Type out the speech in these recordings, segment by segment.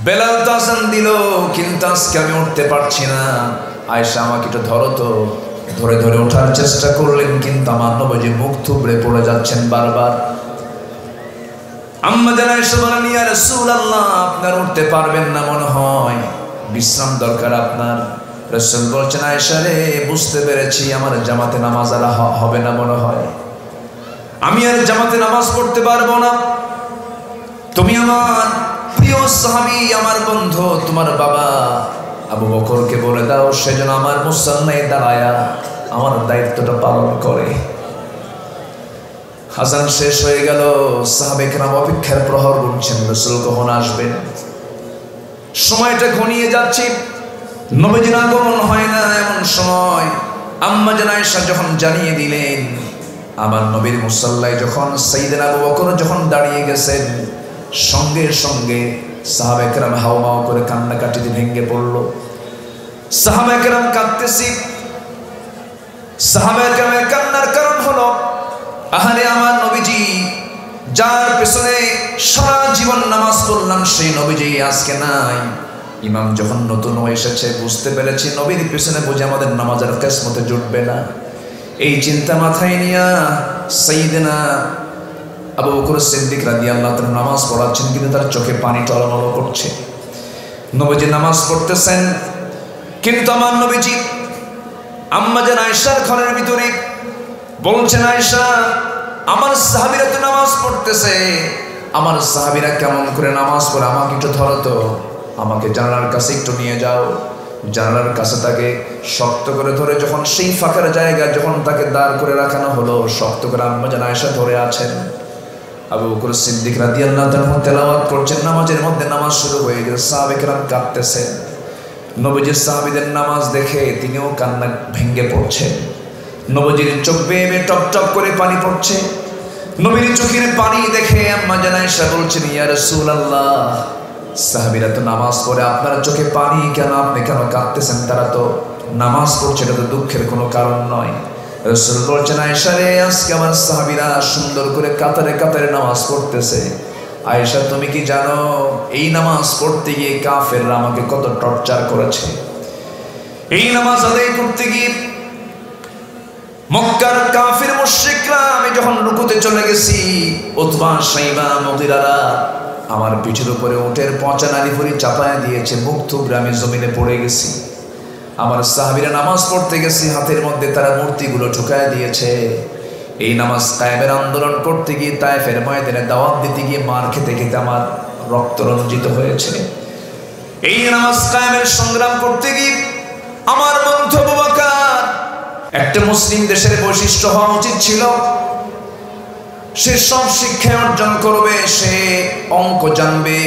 বেলাল তো আজান দিল, কিন্তু আজকে আমি উঠতে পারছি না। আয়েশা আমাকে একটু ধরো তো। ধরে ধরে ওঠার চেষ্টা করলেন, কিন্তু আমার নবীজি মুখ থুবড়ে পড়ে যাচ্ছেন বারবার। আম্মা জান আয়েশা বলেন, ইয়া রাসূলুল্লাহ, আপনার উঠতে পারবেন না মনে হয়, বিশ্রাম দরকার আপনার। রাসূল বলছেন, আয়েশা রে, বুঝতে পেরেছি আমার জামাতে নামাজ আর হবে না মনে হয়, আমি আর জামাতে নামাজ পড়তে পারবো না। তুমি আমার প্রিয় সাহাবী, আমার বন্ধু, তোমার বাবা আবু বকরকে বলে দাও সেজন্য আমার মুসাল্লায় দাঁড়ায়া আমার দায়িত্বটা পালন করে। আযান শেষ হয়ে গেল, সাহাবে কেরাম অপেক্ষার প্রহর গুনছেন, রাসূল কখন আসবেন। সময়টা ঘনিয়ে যাচ্ছে, নবীজির আগমন হয় না। এমন সময় আম্মা জান আয়েশা যখন জানিয়ে দিলেন, আমার নবীর মুসাল্লায় যখন সাইয়েদনা আবু বকর যখন দাঁড়িয়ে গেছেন, সঙ্গে সঙ্গে সাহাবে কেরাম হাওমাও করে কান্নাকাটিতে ভেঙে পড়ল। সাহাবে কেরাম কাঁদতেছি। সাহাবে কেরামের কান্নার কারণ হলো, আহারে আমার নবীজি, যার পেছনে সারা জীবন নামাজ পড়লাম, সেই নবীজি আজকে নাই। ইমাম যখন নতুন এসেছে, বুঝতে পেরেছি নবীর পেছনে বুঝে আমাদের নামাজের কিসমতে জুটবে না। এই চিন্তা মাথায় নিয়ে সাইয়েদনা আবু বকর সিদ্দিক রাদিয়াল্লাহু তাআলা নামাজ পড়াচ্ছেন, কিন্তু তার চোখে পানি টলমল করছে। নবীজি নামাজ পড়তেছেন, কিন্তু আমার নবীজি আম্মা জান আয়েশার ঘরের ভিতরে বলছেন, আয়েশা, আমার সাহাবীরা তো নামাজ পড়তেছে, আমার সাহাবীরা কেমন করে নামাজ পড়ে, আমাকে একটু ধরো তো, আমাকে জানালার কাছে একটু নিয়ে যাও। জানালার কাছে তাকে শক্ত করে ধরে যখন সেই ফাঁকার জায়গায় যখন তাকে দাঁড় করে রাখানো হলো, শক্ত করে আম্মা জান আয়েশা ধরে আছেন। আবু বকর সিদ্দিক রাদিয়াল্লাহু তাআলা তেলাওয়াত করছেন, নামাজের মধ্যে নামাজ শুরু হয়ে গেছে, সাহাবে কেরাম কাঁদতেছেন। নবীজির সাহাবীদের নামাজ দেখে তিনিও কান্না ভেঙে পড়ছেন। নবীজির চোখ বেয়ে বেয়ে টপ টপ করে পানি পড়ছে। নবীর চোখের পানি দেখে আম্মা জান আয়েশা বলছেন, ইয়া রাসূলুল্লাহ, সাহাবীরা তো নামাজ পড়ে, আপনার চোখে পানি কেন, আপনি কেন কাঁদতেছেন? তারা তো নামাজ পড়ছে, এটা তো দুঃখের কোনো কারণ নয়। রাসূল বলছেন, আয়েশা রে, আজকে আমার সাহাবীরা সুন্দর করে কাতারে কাতারে নামাজ পড়তেছে। আয়েশা, তুমি কি জানো এই নামাজ পড়তে গিয়ে কাফেররা আমাকে কত টর্চার করেছে? এই নামাজ আদায় করতে গিয়ে মক্কার কাফির মুশরিকরা, আমি যখন রুকুতে চলে গেছি, উতবা, শাইবা, মুগীরারা আমার পিঠের উপরে উটের পচা নাড়িভুড়ি চাপায় দিয়েছে, মুখ থুবড়ে আমি জমিনে পড়ে গেছি। আমার সাহাবীরা নামাজ পড়তে গেছি, হাতের মধ্যে তারা মূর্তিগুলো ঢুকায় দিয়েছে। এই নামাজ কায়েমের আন্দোলন করতে গিয়ে, তায়েফের ময়দানে দাওয়াত দিতে গিয়ে মার খেতে খেতে আমার রক্ত রঞ্জিত হয়েছে। এই নামাজ কায়েমের সংগ্রাম করতে গিয়ে আমার বন্ধু আবু বকর, একটা মুসলিম দেশের বৈশিষ্ট্য হওয়া উচিত ছিল, সে সব শিক্ষা অর্জন করবে, সে অঙ্ক জানবে,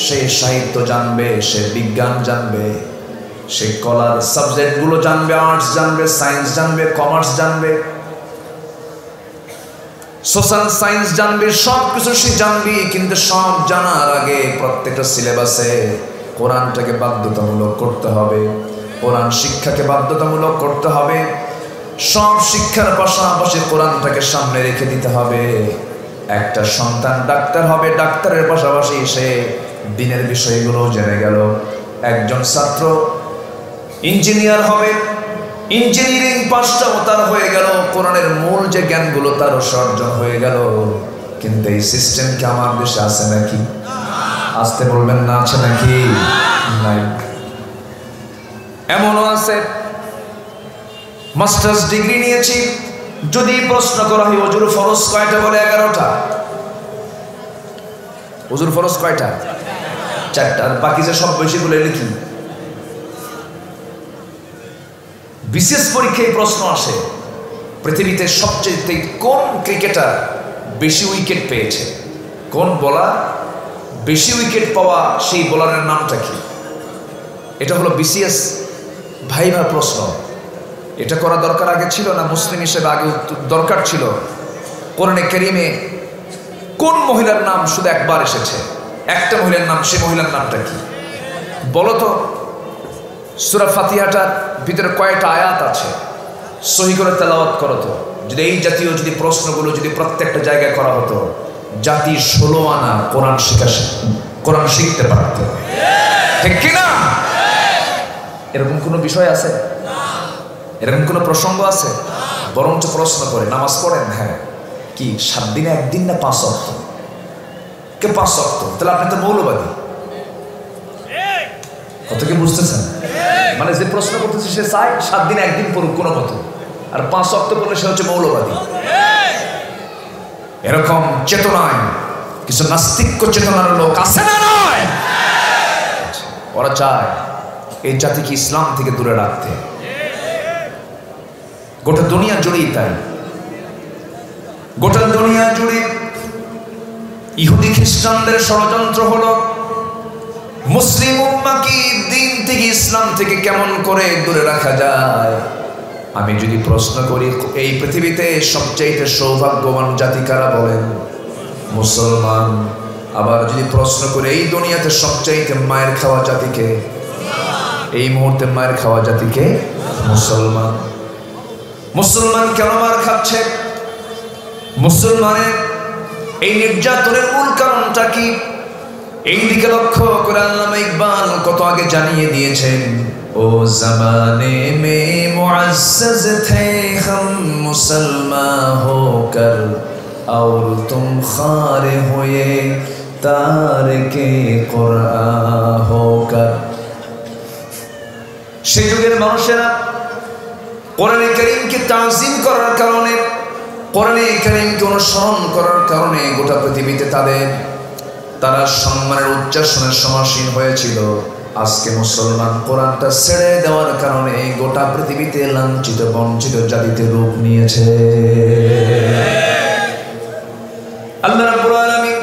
সে সাহিত্য জানবে, সে বিজ্ঞান জানবে, সে কলার সাবজেক্টগুলো জানবে, আর্টস জানবে, সায়েন্স জানবে, কমার্স জানবে, সোশ্যাল সায়েন্স জানবে, সব কিছু সে জানবে। কিন্তু সব জানার আগে প্রত্যেকটা সিলেবাসে কোরআনটাকে বাধ্যতামূলক করতে হবে, কোরআন শিক্ষাকে বাধ্যতামূলক করতে হবে। সব শিক্ষার পাশাপাশি কোরআনটাকে সামনে রেখে দিতে হবে। একটা সন্তান ডাক্তার হবে, ডাক্তারের পাশাপাশি সে দিনের বিষয়গুলো জেনে গেল। একজন ছাত্র ইঞ্জিনিয়ার হবে, ইঞ্জিনিয়ারিং পাশটাও তার হয়ে গেল, কোরআনের মূল যে জ্ঞানগুলো তার অর্জন হয়ে গেল। কিন্তু এই সিস্টেম কি আমার দেশে আছে নাকি? আসতে বলবেন না, আছে নাকি? নাই। এমনও আছে মাস্টার্স ডিগ্রি নিয়েছি, যদি প্রশ্ন করা হয় ওজুর ফরজ কয়টা, বলে 11টা। ওজুর ফরজ কয়টা? 4টা। আর বাকি যে সব বেশিগুলো লিখি। বিশেষ পরীক্ষায় প্রশ্ন আসে, পৃথিবীতে সবচেয়ে কোন ক্রিকেটার বেশি উইকেট পেয়েছে, কোন বোলার বেশি উইকেট পাওয়া, সেই বোলারের নামটা কি? এটা হলো বিসিএস ভাইভা প্রশ্ন। এটা করা দরকার আগে ছিল না? মুসলিম হিসেবে আগে দরকার ছিল। কোরআনে কারীমে কোন মহিলার নাম শুধু একবার এসেছে, একটা মহিলার নাম, সেই মহিলার নামটা কি বলো তো? সূরা ফাতিহাটার ভিতরে কয়টা আয়াত আছে? সহি করে তেলাওয়াত করো তো। যদি এই জাতীয় যদি প্রশ্নগুলো যদি প্রত্যেকটা জায়গায় করা হতো, জাতি 16 আনা কোরআন শিখতে পারত। এরকম কোনো বিষয় আছে? এরকম কোনো প্রসঙ্গ আছে? বরঞ্চ প্রশ্ন করে নামাজ পড়েন, হ্যাঁ কি 7 দিনে 1 দিন না 5 ওয়াক্ত? কে 5 ওয়াক্ত? তাহলে আপনি তো মৌলবাদী। কত কি বুঝতেছেন? মানে যে প্রশ্ন করতেছে সে চায় 7 দিন 1 দিন পড়ুক কোনো মতো, আর 5 ওয়াক্ত পড়লে সে হচ্ছে মৌলবাদী। এরকম চেতনায় কিছু নাস্তিক্য চেতনার লোক আছে না নয়? ওরা চায় এই জাতিকে ইসলাম থেকে দূরে রাখতে। গোটা দুনিয়া জুড়েই তাই, গোটা দুনিয়া জুড়ে ইহুদি খ্রিস্টানদের ষড়যন্ত্র হলো মুসলিম উম্মাহকে দিন থেকে ইসলাম থেকে কেমন করে দূরে রাখা যায়। আমি যদি প্রশ্ন করি এই পৃথিবীতে সবচেয়ে সৌভাগ্যবান জাতি কারা বলেন? মুসলমান। আবার যদি প্রশ্ন করি এই দুনিয়াতে সবচেয়ে মায়ের খাওয়া জাতিকে, এই মুহূর্তে মায়ের খাওয়া জাতিকে মুসলমান। মুসলমান কেন মার খাচ্ছে? মুসলমানের এই নির্যাতনের মূল কারণটা কি? এই দিকে লক্ষ্য করে আল্লামা ইকবাল কত আগে জানিয়ে দিয়েছেন, ও জামানে মে মুআজ্জাজ থে হাম মুসলমান হোকর और तुम खारे हुए तारके कुरआन होकर। সেই যুগের মানুষেরা কোরআনে কারীমকে তাজিম করার কারণে, কোরআনে কারীমকে অনুসরণ করার কারণে গোটা পৃথিবীতে তারা সম্মানের উচ্চাসনের সমাসীন হয়েছিল। আজকে মুসলমান কোরআনটা ছেড়ে দেওয়ার কারণে গোটা পৃথিবীতে লাঞ্ছিত বঞ্চিত জাতিতে রূপ নিয়েছে। আল্লাহ রাব্বুল আলামিন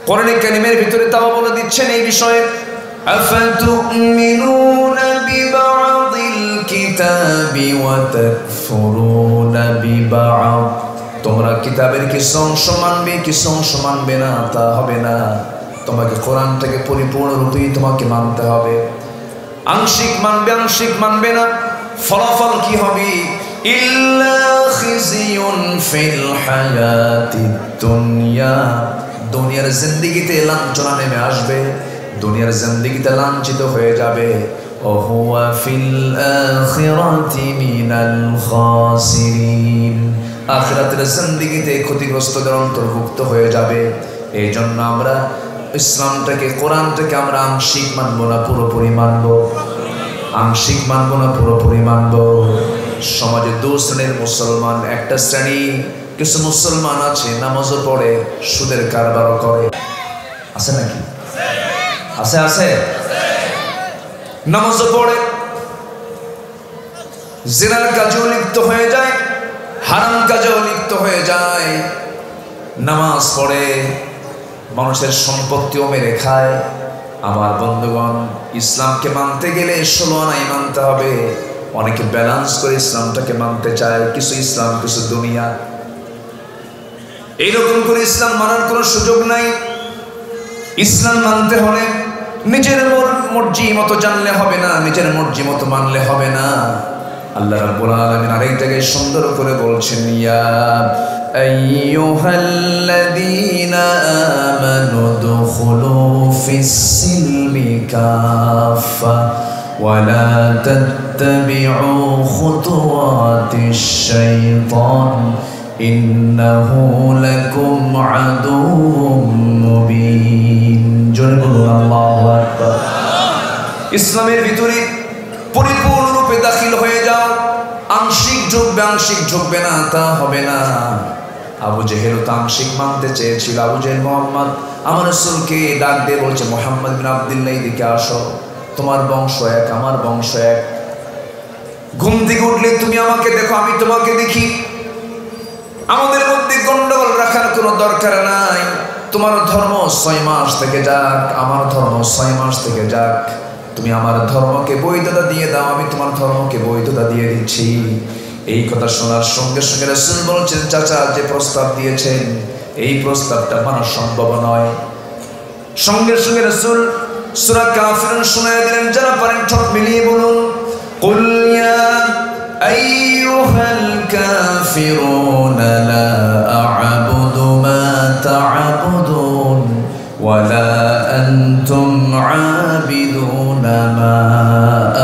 কোরআনে কারীমের ভিতরে তাও বলে দিচ্ছেন এই বিষয়ে, আফাতুমিনুনা বিবা'দিল কিতাবি ওয়া তাকফুরুনা বিবা'দ। তোমরা কিতাবের কিছু অংশ মানবে, কিছু অংশ মানবে না, তা হবে না। তোমাকে কোরআনটাকে পরিপূর্ণরূপেই তোমাকে মানতে হবে। আংশিক মানবে, আংশিক মানবে না, ফলাফল কি হবে? ইল্লা খিজিয়ুন ফিল হায়াতিদ দুনিয়া। দুনিয়ার জিন্দেগিতে লাঞ্ছনা নেমে আসবে, দুনিয়ার জিন্দেগিতে লাঞ্ছিত হয়ে যাবে। ওয়া হুয়া ফিল আখিরাতি মিনাল খাসিরিন। আখিরাতের জিন্দেগিতে ক্ষতিগ্রস্তদের অন্তর্ভুক্ত হয়ে যাবে। এই জন্য আমরা ইসলামটাকে, কোরআনটাকে আমরা আংশিক মানবো না, পুরোপুরি মানবো। আংশিক মানবো না, পুরোপুরি মানবো। সমাজে 2 শ্রেণীর মুসলমান। একটা শ্রেণী কিছু মুসলমান আছে নামাজও পড়ে, সুদের কারবারও করে। আছে নাকি? আছে, আছে। নামাজও পড়ে, জিনার কাজেও লিপ্ত হয়ে যায়, হারাম কাজেও লিপ্ত হয়ে যায়। নামাজ পড়ে, মানুষের সম্পত্তিও মেরে খায়। আমার বন্ধুগণ, ইসলামকে মানতে গেলে 16 আনাই মানতে হবে। অনেকে ব্যালেন্স করে ইসলামটাকে মানতে চায়, কিছু ইসলাম কিছু দুনিয়া। এইরকম করে ইসলাম মানার কোনো সুযোগ নাই। ইসলাম মানতে হলে নিজের মর্জি মতো জানলে হবে না, নিজের মর্জি মতো মানলে হবে না। আল্লাহ রাব্বুল আলামিন আরেক জায়গায় সুন্দর করে বলছেন, ইয়া আইয়ুহাল্লাযীনা আমানু দুখুলু ফিস-সিলমি কাফা ওয়া লা তাত্তাবিউ খুতুওয়াতিশ শাইতান ইন্নাহু লাকুম আদুউম মুবিন। জোরে বলুন আল্লাহু আকবার। ইসলামের ভিতরে পরিপূর্ণরূপে দাখিল হয়ে যাও। আংশিক ঢুকবে, আংশিক ঢুকবে না, তা হবে না। আবু জেহেল তো আংশিক মানতে চেয়েছিল। আবু জেহেল মোহাম্মদ আমার রাসূলকে ডাক দিয়ে বলছে, মুহাম্মদ বিন আব্দুল্লাহ এদিকে আসো, তোমার বংশ এক, আমার বংশ এক। ঘুম থেকে উঠলে তুমি আমাকে দেখো, আমি তোমাকে দেখি। আমাদের মধ্যে গন্ডগোল রাখার কোনো দরকার নাই। তোমার ধর্ম 6 মাস থেকে যাক, আমার ধর্ম 6 মাস থেকে যাক। তুমি আমার ধর্মকে বৈধতা দিয়ে দাও, আমি তোমার ধর্মকে বৈধতা দিয়ে দিচ্ছি। এই কথা শোনার সঙ্গে সঙ্গে রাসূল বলছেন, চাচা যে প্রস্তাব দিয়েছেন এই প্রস্তাবটা মানা সম্ভব নয়। সঙ্গে সঙ্গে রাসূল সূরা কাফিরুন শোনায় দিলেন। যারা পারেন ঠোঁট মিলিয়ে বলুন, কুল ইয়া আইয়ুহাল কাফিরুনা লা আ'বুদু মা তা'বুদুন ওয়া লা أنتم عابدون ما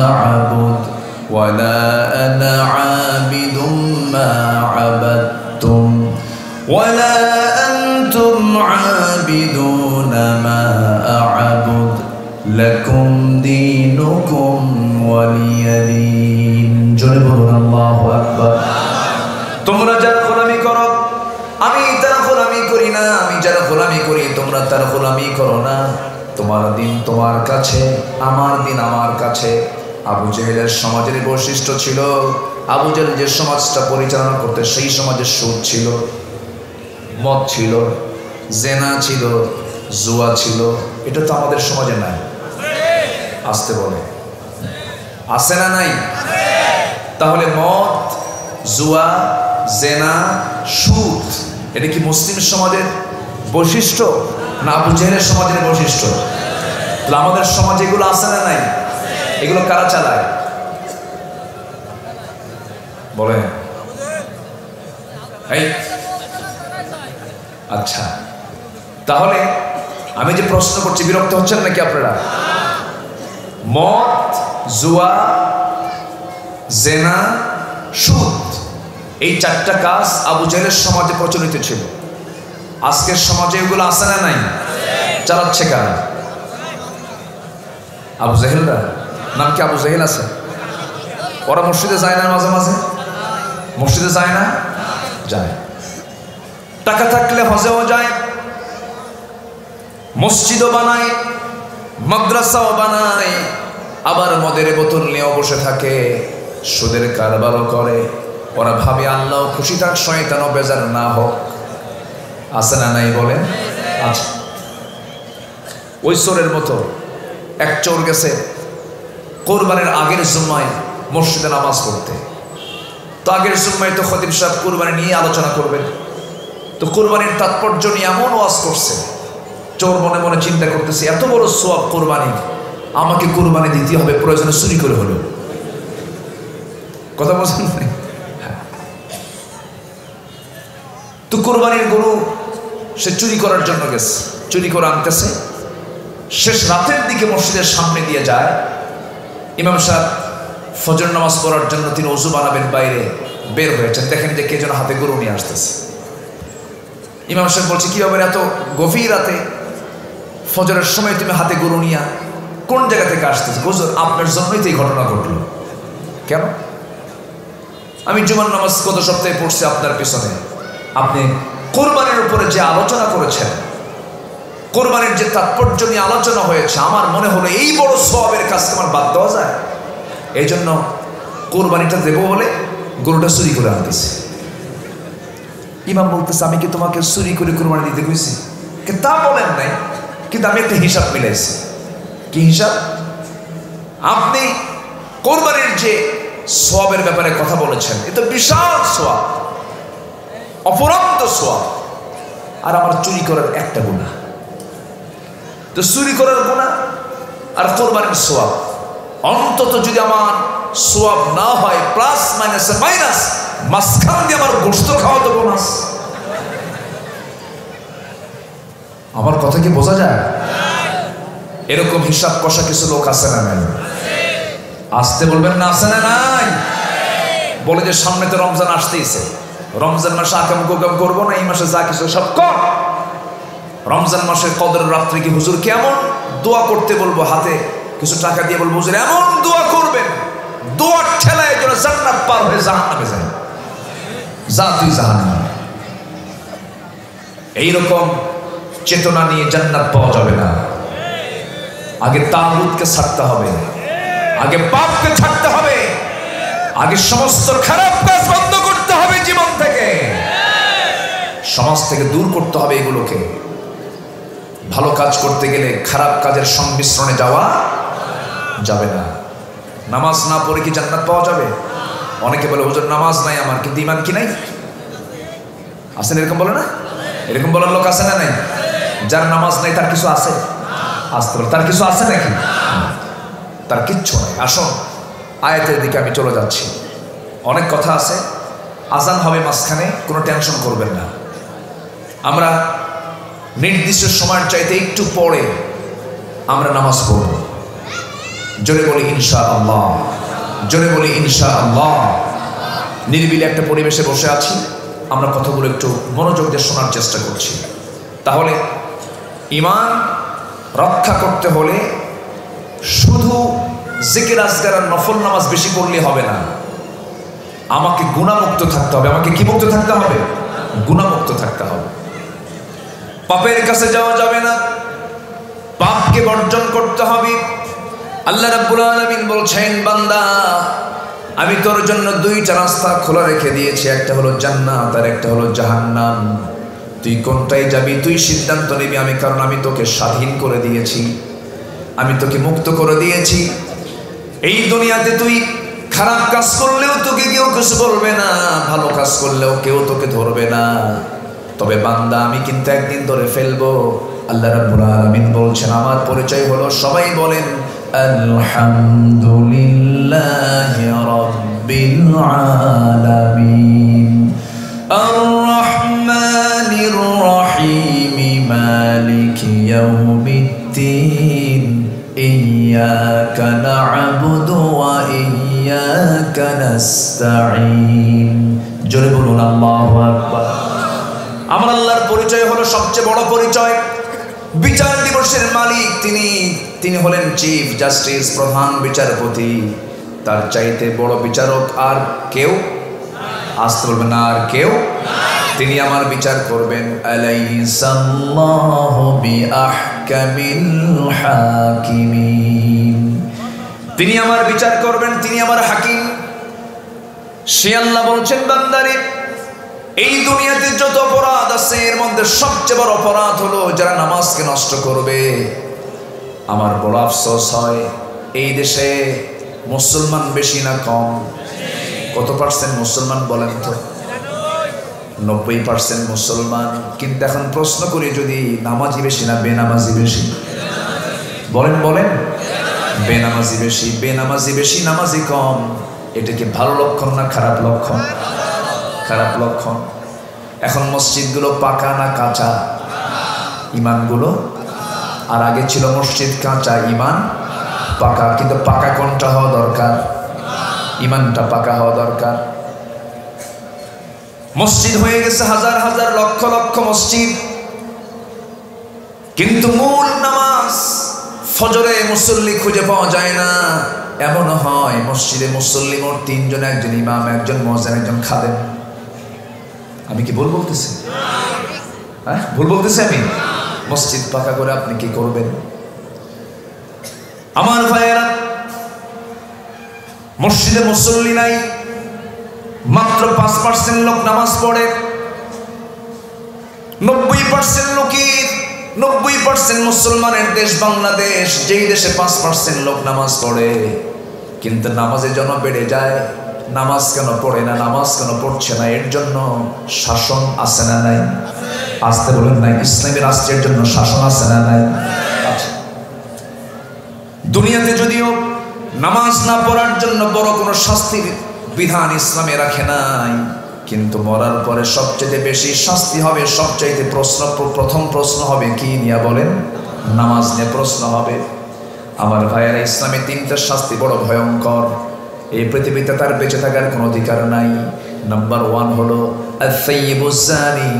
أعبد ولا أنا عابد ما عبدتم ولا أنتم عابدون ما أعبد لكم دينكم ولي دين جل الله أكبر তোমরা যার গোলামি করো আমি তার গোলামি করি না, আমি যার গোলামি করি তোমরা তার গোলামি করো না। তোমার দিন তোমার কাছে, আমার দিন আমার কাছে। আবু জেহেলের সমাজের বৈশিষ্ট্য ছিল, আবু জেহেল যে সমাজটা পরিচালনা করতে সেই সমাজের সুদ ছিল, মদ ছিল, জেনা ছিল, জুয়া ছিল। এটা তো আমাদের সমাজে নাই। আসতে বলে আছে না নাই? তাহলে মদ, জুয়া, জেনা, সুদ এটা কি মুসলিম সমাজের বৈশিষ্ট্য না আবু জেহেলের সমাজের বৈশিষ্ট্য? তাহলে আমাদের সমাজে এগুলো আছে না নাই? এগুলো কারা চালায় বলে? এই আচ্ছা, তাহলে আমি যে প্রশ্ন করছি বিরক্ত হচ্ছেন নাকি আপনারা? মদ, জুয়া, জেনা, সুদ এই চারটা কাজ আবু জেহেলের সমাজে প্রচলিত ছিল। আজকের সমাজে এগুলো আছে না নাই? চালাচ্ছে কারা? আবু জেহেলরা। নাম কি আবু জেহেল আছে? ওরা মসজিদে যায় না? মাঝে মাঝে মসজিদে যায় না? যায়। টাকা থাকলে হজেও যায়, মসজিদও বানায়, মাদ্রাসাও বানায়, আবার মদের বোতল নিয়েও বসে থাকে, সুদের কারবারও করে। ওরা ভাবে আল্লাহ খুশি থাক, শয়তানও বেজার না হোক। আছে না নাই বলেন? আচ্ছা, ওই চোরের মতো এক চোর গেছে কোরবানির আগের জুম্মায় মসজিদে নামাজ পড়তে। তো আগের জুম্মায় তো খতিব সাহেব কোরবানি নিয়ে আলোচনা করবেন, তো কোরবানির তাৎপর্য নিয়ে এমন ওয়াজ করছে, চোর মনে মনে চিন্তা করতেছে এত বড় সোয়াব কোরবানি, আমাকে কোরবানি দিতে হবে, প্রয়োজনে চুরি করে হলো। কথা বলছেন? তো কোরবানির গরু সে চুরি করার জন্য গেছে, চুরি করে আনতেছে। শেষ রাতের দিকে মসজিদের সামনে দিয়ে যায়, ইমাম সাহেব ফজর নামাজ পড়ার জন্য তিনি ওযু বানাবেন, বাইরে বের হয়েছেন, দেখেন যে কে যেন হাতে গরু নিয়ে আসতেছে। ইমাম সাহেব বলছে কি হবে এত গভীর রাতে ফজরের সময় তুমি হাতে গরু নিয়ে কোন জায়গা থেকে আসতেছে? হুজুর আপনার জন্যই তো এই ঘটনা ঘটলো। কেন? আমি জুমার নামাজ গত সপ্তাহে পড়ছি আপনার পিছনে, আপনি কোরবানির উপরে যে আলোচনা করেছেন, কোরবানির যে তাৎপর্য নিয়ে আলোচনা হয়েছে, আমার মনে হলো এই বড় সওয়াবের কাজ আমার বাদ দেওয়া যায়, এই জন্য কোরবানিটা দেবো বলে গরুটা চুরি করে আনতেছে। ইমাম বলতেছে আমি কি তোমাকে চুরি করে কোরবানি দিতে কইছি? তা বলেন নাই, কিন্তু আমি একটা হিসাব মিলাইছি। কি হিসাব? আপনি কোরবানির যে সওয়াবের ব্যাপারে কথা বলেছেন, এ তো বিশাল সওয়াব, অপরন্ত সওয়াব, আর আমার চুরি করার একটা গুনাহ। তো চুরি করার গুনাহ আর কোরবানির সওয়াব, অন্তত যদি আমার সওয়াব না হয় প্লাস মাইনাসে মাইনাস, মাঝখান দিয়ে আমার গোশত খাওয়া তো বোনাস। আমার কথা কি বোঝা যায়? এরকম হিসাব কষা কিছু লোক আছে না নাই? আসতে বলবেন না, আছে না নাই? বলে যে সামনে তো রমজান আসতেইছে, রমজান মাসে আকাম কুকাম করবো না, এই মাসে যা কিছু সব কর। রমজান মাসের কদরের রাত্রে কি হুজুর কেমন দোয়া করতে বলবো, হাতে কিছু টাকা দিয়ে বলবো হুজুর এমন দোয়া করবেন, দোয়ার ঠেলায় যেন জান্নাত পার হয়ে জাহান্নামে যায়, যা তুই জাহান্নামে। এইরকম চেতনা নিয়ে জান্নাত পাওয়া যাবে না। আগে তাগুতকে ছাড়তে হবে, আগে পাপকে ছাড়তে হবে, আগে সমস্ত খারাপ কাজ বন্ধ করতে হবে জীবন থেকে, সমাজ থেকে দূর করতে হবে এগুলোকে। ভালো কাজ করতে গেলে খারাপ কাজের সংমিশ্রণে যাওয়া যাবে না। নামাজ না পড়ে কি জান্নাত পাওয়া যাবে? অনেকে বলে হুজুর নামাজ নাই আমার, কিন্তু ঈমান কি নাই? আছেন এরকম বলে না? এরকম বলার লোক আছে না নাই? যার নামাজ নাই তার কিছু আছে? আসতে বলে তার কিছু আছে নাকি? তার কিচ্ছু নাই। আসুন আয়াতের দিকে আমি চলে যাচ্ছি। অনেক কথা আছে, আজান হবে মাঝখানে, কোনো টেনশন করবেন না। আমরা নির্দিষ্ট সময়ের চাইতে একটু পরে আমরা নামাজ পড়ব। জোরে বলি ইনশাআল্লাহ, জোরে বলি ইনশাআল্লাহ। নিরিবিলি একটা পরিবেশে বসে আছি, আমরা কথাগুলো একটু মনোযোগ দিয়ে শোনার চেষ্টা করছি। তাহলে ঈমান রক্ষা করতে হলে শুধু জিকির আজকার আর নফল নামাজ বেশি পড়লে হবে না, আমাকে গুনাহমুক্ত থাকতে হবে। আমাকে কি মুক্ত থাকতে হবে? গুনাহমুক্ত থাকতে হবে। পাপের কাছে যাওয়া যাবে না, পাপকে বর্জন করতে হবে। আল্লাহ রাব্বুল আলামিন বলছেন, বান্দা আমি তোর জন্য দুইটা রাস্তা খোলা রেখে দিয়েছি, একটা হলো জান্নাত আর একটা হলো জাহান্নাম। তুই কোনটায় যাবি তুই সিদ্ধান্ত নিবি। কারণ আমি তোকে স্বাধীন করে দিয়েছি, আমি তোকে মুক্ত করে দিয়েছি। এই দুনিয়াতে তুই খারাপ কাজ করলেও তোকে কেউ কিছু বলবে না, ভালো কাজ করলেও কেউ তোকে ধরবে না। তবে বান্দা আমি কিন্তু একদিন ধরে ফেলবো। আল্লাহ রাব্বুল আলামিন বলছেন, আমার পরিচয় হলো, সবাই বলেন আলহামদুলিল্লাহি রাব্বিল আলামিন আর রহমানির রহিম মালিকি ইয়াউমিদ্দিন ইয়্যাকা না'বুদু ওয়া ইয়্যাকা নাস্তাঈন। জোরে বলুন আল্লাহু আকবার। আমার আল্লাহর পরিচয় হলো সবচেয়ে বড় পরিচয়। বিচার দিবসের মালিক তিনি হলেন চিফ জাস্টিস, প্রধান বিচারপতি। তার চাইতে বড় বিচারক আর কেউ আসতে বলবেন না, আর কেউ। তিনি আমার বিচার করবেন। আলাইসাল্লাহু বিআহকামিল হাকিমিন। তিনি আমার বিচার করবেন, তিনি আমার হাকিম। সে আল্লাহ বলছেন, বান্দারে এই দুনিয়াতে যত অপরাধ আছে এর মধ্যে সবচেয়ে বড় অপরাধ হলো যারা নামাজকে নষ্ট করবে। আমার বড় আফসোস হয়, এই দেশে মুসলমান বেশি না কম? কত পার্সেন্ট মুসলমান বলেন তো? 90% মুসলমান। কিন্তু এখন প্রশ্ন করি, যদি নামাজি বেশি না বেনামাজি বেশি? বলেন বলেন। বেনামাজি বেশি। বেনামাজি বেশি, নামাজি কম। এটা কি ভালো লক্ষণ না খারাপ লক্ষণ? খারাপ লক্ষণ। এখন মসজিদগুলো পাকা না কাঁচা? ইমানগুলো। আর আগে ছিল মসজিদ কাঁচা, ইমান পাকা। কিন্তু পাকা কোনটা হওয়া দরকার? ইমানটা পাকা হওয়া দরকার। মসজিদ হয়ে গেছে হাজার হাজার লক্ষ লক্ষ মসজিদ, কিন্তু মূল নামাজ ফজরে মুসল্লি খুঁজে পাওয়া যায় না। এমন হয় মসজিদে মুসল্লি মোট 3 জন, একজন ইমাম, একজন মুয়াজ্জিন, একজন খাদেম। আমি কি ভুল বলতেছি? হ্যাঁ, ভুল বলতেছি আমি? মসজিদ পাকা করে আপনি কি করবেন? আমার ভাইয়েরা, মসজিদে মুসল্লি নাই, মাত্র 5% লোক নামাজ পড়ে। 90% লোকের, 90% মুসলমানের দেশ বাংলাদেশ, যেই দেশে 5% লোক নামাজ পড়ে। কিন্তু নামাজের জন্য বেড়ে যায়। নামাজ কেন পড়ে না, নামাজ কেন পড়ছে না? এর জন্য শাসন আছে না নাই? আসতে বলেন নাই। ইসলামী রাষ্ট্রের জন্য শাসন আছে না নাই? দুনিয়াতে যদিও নামাজ না পড়ার জন্য বড় কোনো শাস্তির বিধান ইসলামে রাখে নাই, কিন্তু মরার পরে সবচেয়ে বেশি শাস্তি হবে, সবচাইতে প্রথম প্রশ্ন হবে কি নিয়ে বলেন? নামাজ নিয়ে প্রশ্ন হবে। আমার ভাইয়েরা, ইসলামে 3টা শাস্তি বড় ভয়ঙ্কর। এই পৃথিবীতে তার বেঁচে থাকার কোনো অধিকার নাই। নাম্বার 1 হলো আস-সাইয়্যিবুজ জানি।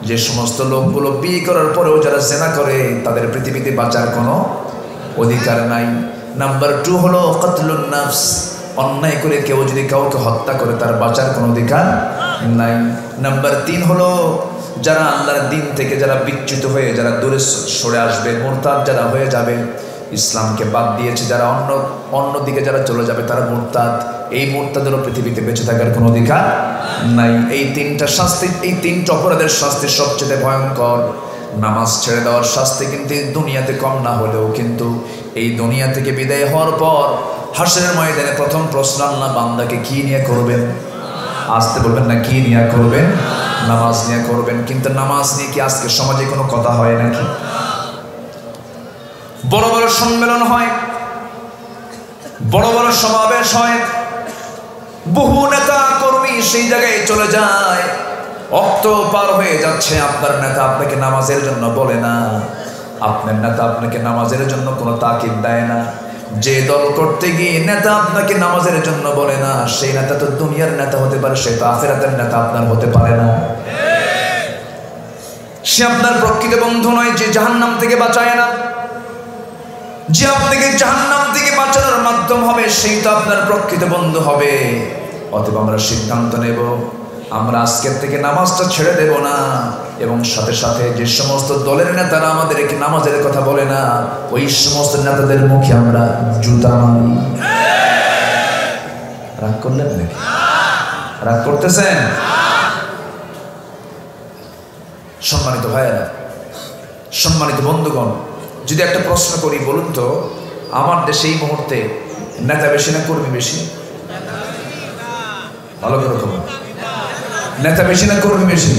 যে সমস্ত লোকগুলো বিয়ে করার পরেও যারা জিনা করে, তাদের পৃথিবীতে বাঁচার কোনো অধিকার নাই। নাম্বার 2 হলো কতলুন নাফস। অন্যায় করে কেউ যদি কাউকে হত্যা করে, তার বাঁচার কোনো অধিকার নাই। নাম্বার 3 হলো যারা আল্লাহর দিন থেকে যারা বিচ্যুত হয়ে যারা দূরে সরে আসবে, মুরতাদ যারা হয়ে যাবে, ইসলামকে বাদ দিয়েছে যারা, অন্যদিকে যারা চলে যাবে, তারা মুরতাদ। এই মুরতাদেরও পৃথিবীতে বেঁচে থাকার কোনো অধিকার নাই। এই 3টা শাস্তি, এই 3টা অপরাধের শাস্তি সবচেয়ে ভয়ঙ্কর। নামাজ ছেড়ে দেওয়ার শাস্তি কিন্তু দুনিয়াতে কম না হলেও, কিন্তু এই দুনিয়া থেকে বিদায় হওয়ার পর হাসরের ময়দানে প্রথম প্রশ্ন আল্লাহ বান্দাকে কি নিয়ে করবেন? আসতে বলবেন না, কি নিয়ে করবেন? নামাজ নিয়ে করবেন। কিন্তু নামাজ নিয়ে কি আজকে সমাজে কোনো কথা হয় নাকি? বড় বড় সম্মেলন হয়, বড় বড় সমাবেশ হয়, বহু নেতা কর্মী সেই জায়গায় চলে যায়। অক্ত পার হয়ে যাচ্ছে, আপনার নেতা আপনাকে নামাজের জন্য বলে না। আপনার নেতা আপনাকে নামাজের জন্য কোনো তাকিদ দেয় না। যে দল করতে গিয়ে নেতা আপনাকে নামাজের জন্য বলে না, সেই নেতা তো দুনিয়ার নেতা হতে পারে, সে তো আখিরাতের নেতা আপনার হতে পারে না। সে আপনার প্রকৃত বন্ধু নয় যে জাহান্নাম থেকে বাঁচায় না। যে আপনাকে জাহান্নাম থেকে বাঁচানোর মাধ্যম হবে সেই তো আপনার প্রকৃত বন্ধু হবে। অতএব আমরা সিদ্ধান্ত নেব, আমরা আজকের থেকে নামাজটা ছেড়ে দেব না, এবং সাথে সাথে যে সমস্ত দলের নেতারা আমাদেরকে নামাজের কথা বলে না, ওই সমস্ত নেতাদের মুখে আমরা জুতা মারি। রাগ করলেন নাকি? রাগ করতেছেন? সম্মানিত ভাইয়েরা, সম্মানিত বন্ধুগণ, যদি একটা প্রশ্ন করি, বলুন তো আমার দেশে এই মুহূর্তে নেতা বেশি না কর্মী বেশি? ভালো করে খবর, নেতা বেশি না কর্মী বেশি?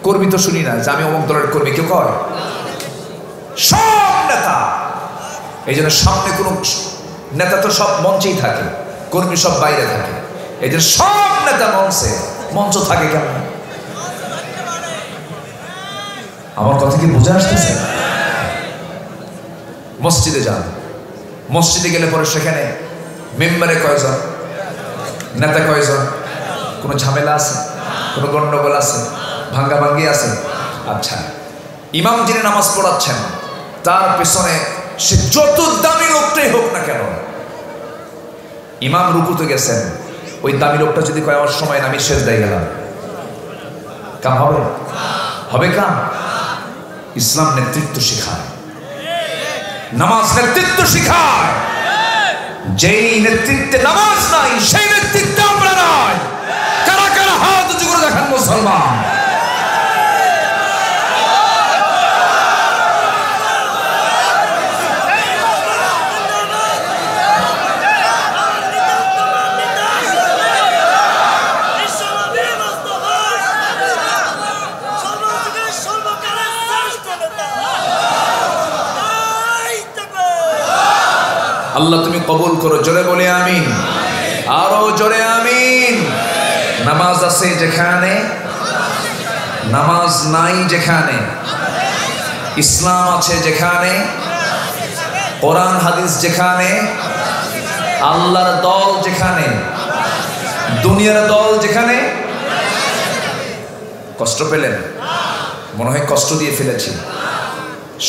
কর্মী তো শুনি না যে আমি অমুক দলের কর্মী, কেউ কয়? সব নেতা। এই জন্য সামনে কোনো নেতা তো সব মঞ্চেই থাকে, কর্মী সব বাইরে থাকে। এই জন্য সব নেতা মঞ্চ থাকে কেমন? আমার কথা কি বুঝে আসতেছে? মসজিদে যান, মসজিদে গেলে পরে সেখানে মেম্বারে কয়জন, নেতা কয়জন? কোনো ঝামেলা আছে? কোনো গন্ডগোল আছে? ভাঙ্গাভাঙ্গি আছে? আচ্ছা, ইমাম যিনি নামাজ পড়াচ্ছেন তার পেছনে সে যত দামি লোকটাই হোক না কেন, ইমাম রুকুতে গেছেন, ওই দামি লোকটা যদি কয় আমার সময় না, আমি সেজদায় গেলাম, কাম হবে? হবে কাম? ইসলাম নেতৃত্ব শিখায়, নামাজ নেতৃত্ব শিখায়। যেই নেতৃত্বে নামাজ নাই সেই নেতৃত্বে আমরা নাই। কারা কারা হাত উঁচু করে দেখান মুসলমান? আল্লাহ তুমি কবুল করো, জোরে বলে আমিন, আরো জোরে আমিন। নামাজ আছে যেখানে, নামাজ নাই যেখানে, ইসলাম আছে যেখানে, কোরআন হাদিস যেখানে, আল্লাহর দল যেখানে, দুনিয়ার দল যেখানে। কষ্ট পেলেন? মনে হয় কষ্ট দিয়ে ফেলেছি।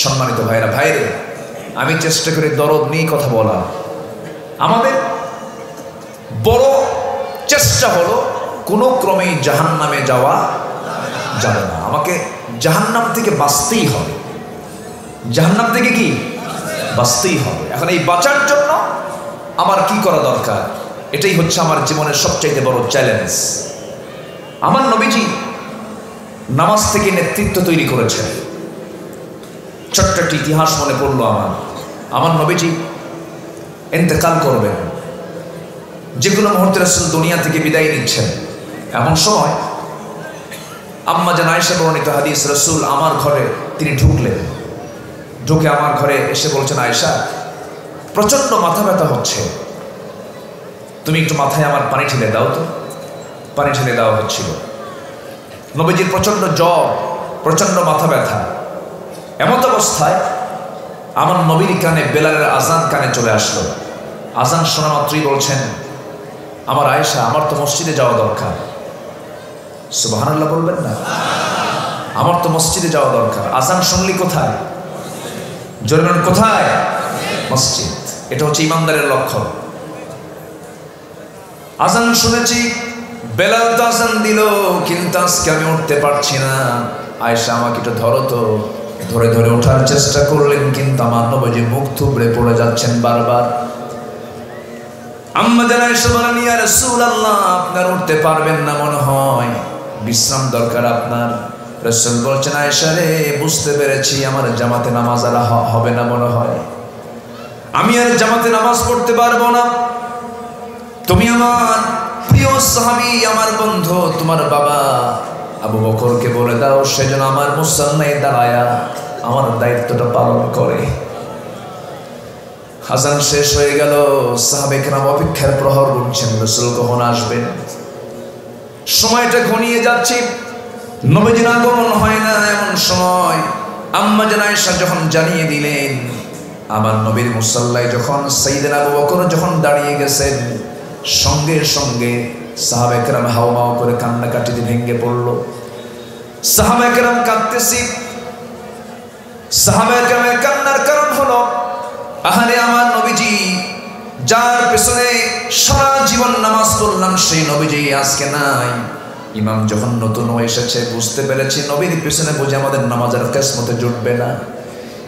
সম্মানিত ভাইরা, ভাইরে, আমি চেষ্টা করি দরদ নিয়ে কথা বলা। আমাদের বড় চেষ্টা হলো কোনো ক্রমেই জাহান্নামে যাওয়া যাবে না। আমাকে জাহান্নাম থেকে বাঁচতেই হবে। জাহান্নাম থেকে কি বাঁচতেই হবে। এখন এই বাঁচার জন্য আমার কি করা দরকার, এটাই হচ্ছে আমার জীবনের সবচাইতে বড় চ্যালেঞ্জ। আমার নবীজি নামাজ থেকে নেতৃত্ব তৈরি করেছেন। ছোট্ট একটি ইতিহাস মনে পড়লো আমার নবীজি ইন্তেকাল করবেন, যে কোনো মুহূর্তে রাসূল দুনিয়া থেকে বিদায় নিচ্ছেন। এমন সময় আম্মা জান আয়েশা বর্ণিত হাদিস, রাসূল আমার ঘরে তিনি ঢুকলেন, ঢুকে আমার ঘরে এসে বলছেন, আয়েশা প্রচন্ড মাথা ব্যথা হচ্ছে, তুমি একটু মাথায় আমার পানি ঢেলে দাও তো। পানি ঢেলে দেওয়া হচ্ছিল। নবীজির প্রচন্ড জ্বর, প্রচন্ড মাথা ব্যথা। এমত অবস্থায় আমার নবীর কানে বেলালের আজান কানে চলে আসলো। আজান শোনা মাত্রই বলছেন, আমার আয়েশা, আমার তো মসজিদে যাওয়া দরকার। সুবহানাল্লাহ বলবেন না? আমার তো মসজিদে যাওয়া দরকার। আজান শুনলি কোথায়? জোরে বলেন কোথায়? মসজিদ। এটা হচ্ছে ইমানদারের লক্ষণ। আজান শুনেছি, বেলাল তো আজান দিল, কিন্তু আজকে আমি উঠতে পারছি না। আয়েশা আমাকে একটু ধরো তো। ধরে ধরে ওঠার চেষ্টা করলেন, কিন্তু আমার নবীজি মুখ থুবড়ে পড়ে যাচ্ছেন বারবার। আম্মা জান আয়েশা বলেন, ইয়া রাসূলুল্লাহ, আপনার উঠতে পারবেন না মনে হয়, বিশ্রাম দরকার আপনার। রাসূল বলছেন, আয়েশা রে, বুঝতে পেরেছি আমার জামাতে নামাজ আর হবে না মনে হয়, আমি আর জামাতে নামাজ পড়তে পারবো না। তুমি আমার প্রিয় সাহাবী, আমার বন্ধু, তোমার বাবা আবু বকরকে বলে দাও সেজন্য আমার মুসল্লায় দাঁড়ায়া আমার দায়িত্বটা পালন করে। আজান শেষ হয়ে গেল, সাহাবে কেরাম অপেক্ষার প্রহর গুনছেন, রাসূল কখন আসবেন। সময়টা ঘনিয়ে যাচ্ছে, নবীজির আগমন হয় না। এমন সময় আম্মা জান আয়েশা যখন জানিয়ে দিলেন, আমার নবীর মুসাল্লায় যখন সাইয়েদনা আবু বকর যখন দাঁড়িয়ে গেছেন, সঙ্গে সঙ্গে সাহাবায়ে কেরাম হাওমাও করে কান্নাকাটিতে ভেঙে পড়ল। সাহাবায়ে কেরাম কাঁদতেছি। সাহাবায়ে কেরামের কান্নার কারণ হলো, আহারে আমার নবীজি যার পেছনে সারা জীবন নামাজ পড়লাম সেই নবীজি আজকে নাই। ইমাম যখন নতুন এসেছে বুঝতে পেরেছি নবীর পেছনে বুঝে আমাদের নামাজের কিসমতে জুটবে না।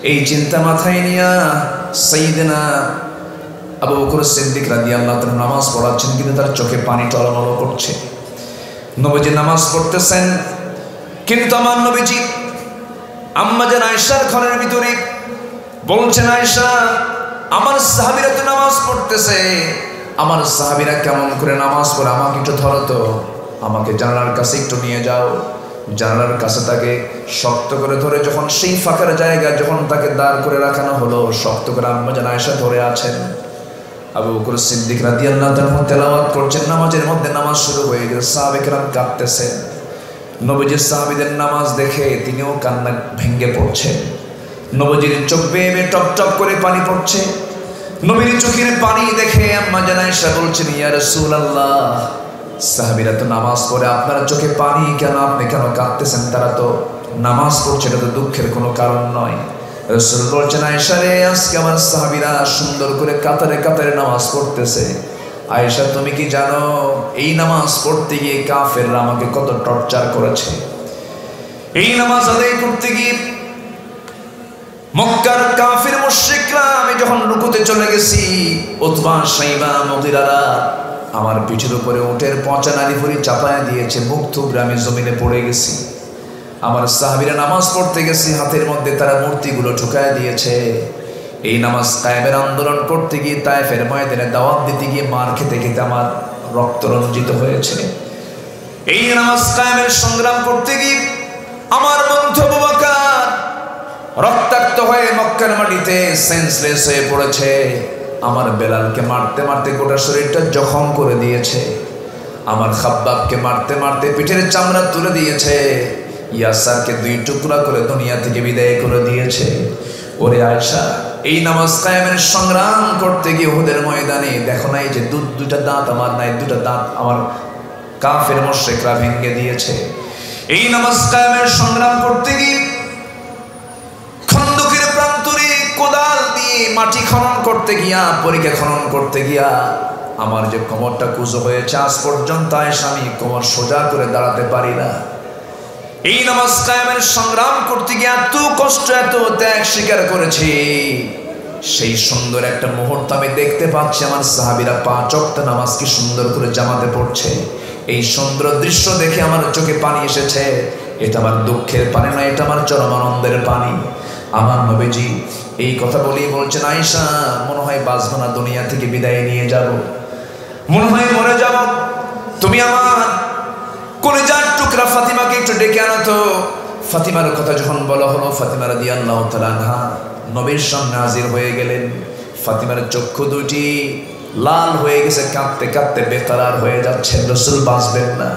এই চিন্তা মাথায় নিয়ে সাইয়েদনা আবু বকর সিদ্দিক রাদিয়াল্লাহু তাআলা নামাজ পড়াচ্ছেন, কিন্তু তার চোখে পানি টলমল করছে। নবীজি নামাজ পড়তেছেন, কিন্তু আমার নবীজি আম্মা জান আয়েশার ঘরের ভিতরে বলছেন, আয়েশা আমার সাহাবীরা তো নামাজ পড়তেছে, আমার সাহাবীরা কেমন করে নামাজ পড়ে আমাকে একটু ধরো তো, আমাকে জানালার কাছে একটু নিয়ে যাও। জানালার কাছে তাকে শক্ত করে ধরে যখন সেই ফাঁকার জায়গায় যখন তাকে দাঁড় করে রাখানো হলো, শক্ত করে আম্মা জান আয়েশা ধরে আছেন। আবু বকর সিদ্দিক রাদিয়াল্লাহু তাআলা তেলাওয়াত করছেন, নামাজের মধ্যে নামাজ শুরু হয়ে গেছে। সাহাবায়ে কেরাম কাঁদতেছেন। নবীজির সাহাবীদের নামাজ দেখে তিনিও কান্না ভেঙে পড়ছেন। নবীজির চোখ বেয়ে বেয়ে টপ টপ করে পানি পড়ছে। নবীর চোখের পানি দেখে আম্মা জান আয়েশা বলছেন, ইয়া রাসূলুল্লাহ, সাহাবীরা তো নামাজ পড়ে, আপনার চোখে পানি কেন, আপনি কেন কাঁদতেছেন? তারা তো নামাজ পড়ছে, এটা তো দুঃখের কোনো কারণ নয়। রাসূল বলছেন, আয়েশা রে, আজকে আমার সাহাবীরা সুন্দর করে কাতারে কাতারে নামাজ পড়তেছে। আয়েশা তুমি কি জানো এই নামাজ পড়তে গিয়ে কাফেররা আমাকে কত টর্চার করেছে? এই নামাজ আদায় করতে গিয়ে মক্কার কাফির মুশরিকরা, আমি যখন রুকুতে চলে গেছি, উতবা শাইবা মুগীরারা আমার পিঠের উপরে উটের পচা নাড়িভুড়ি চাপায়া দিয়েছে, মুখ থুবড়ে আমি জমিনে পড়ে গেছি। আমার সাহাবীরা নামাজ পড়তে গেছি, হাতের মধ্যে তারা মূর্তিগুলো ঢুকায় দিয়েছে। এই নামাজ কায়েমের আন্দোলন করতে গিয়ে তায়েফের ময়দানে দাওয়াত দিতে গিয়ে মার খেতে খেতে আমার রক্ত রঞ্জিত হয়েছে। এই নামাজ কায়েমের সংগ্রাম করতে গিয়ে আমার বন্ধু আবু বকর রক্তাক্ত হয়ে মক্কার মাটিতে সেন্সলেস হয়ে পড়েছে। আমার বেলালকে মারতে মারতে গোটা শরীরটা জখম করে দিয়েছে। আমার খাব্বাবকে মারতে মারতে পিঠের চামড়া তুলে দিয়েছে। ইয়াসারকে দুই টুকরা করে দুনিয়া থেকে বিদায় করে দিয়েছে। ওরে আয়েশা, এই নামাজ কায়েমের সংগ্রাম করতে গিয়ে উহুদের ময়দানে দেখো নাই যে দুটা দাঁত আমার নাই, দুটা দাঁত আমার কাফের মুশরিকরা ভেঙে দিয়েছে। এই নামাজ কায়েমের সংগ্রাম করতে গিয়ে খন্দকের প্রান্তরে কোদাল দিয়ে মাটি খনন করতে গিয়া, পরিখা খনন করতে গিয়া আমার যে কোমরটা কুঁজো হয়েছে, আজ পর্যন্ত আয়েশা আমি কোমর সোজা করে দাঁড়াতে পারি না। এই নামাজ কায়েমের সংগ্রাম করতে গিয়ে এত কষ্ট, এত ত্যাগ স্বীকার করেছি। সেই সুন্দর একটা মুহূর্ত আমি দেখতে পাচ্ছি, আমার সাহাবীরা 5 ওয়াক্ত নামাজ কি সুন্দর করে জামাতে পড়ছে। এই সুন্দর দৃশ্য দেখে আমার চোখে পানি এসেছে। এটা আমার দুঃখের পানি নয়, এটা আমার চরম আনন্দের পানি। আমার নবীজি এই কথা বলেই বলছেন, আয়েশা মনে হয় বাঁচবো না, দুনিয়া থেকে বিদায় নিয়ে যাব, মনে হয় মরে যাব। তুমি আমার কলিজার টুকরা ফাতিমাকে একটু ডেকে আনো তো। ফাতিমার কথা যখন বলা হলো, ফাতিমা রাদিয়াল্লাহু তাআলা আনহা নবীর সামনে হাজির হয়ে গেলেন। ফাতিমার চক্ষু দুটি লাল হয়ে গেছে, কাঁদতে কাঁদতে বেকারার হয়ে যাচ্ছে। রাসূল বাঁচবেন না।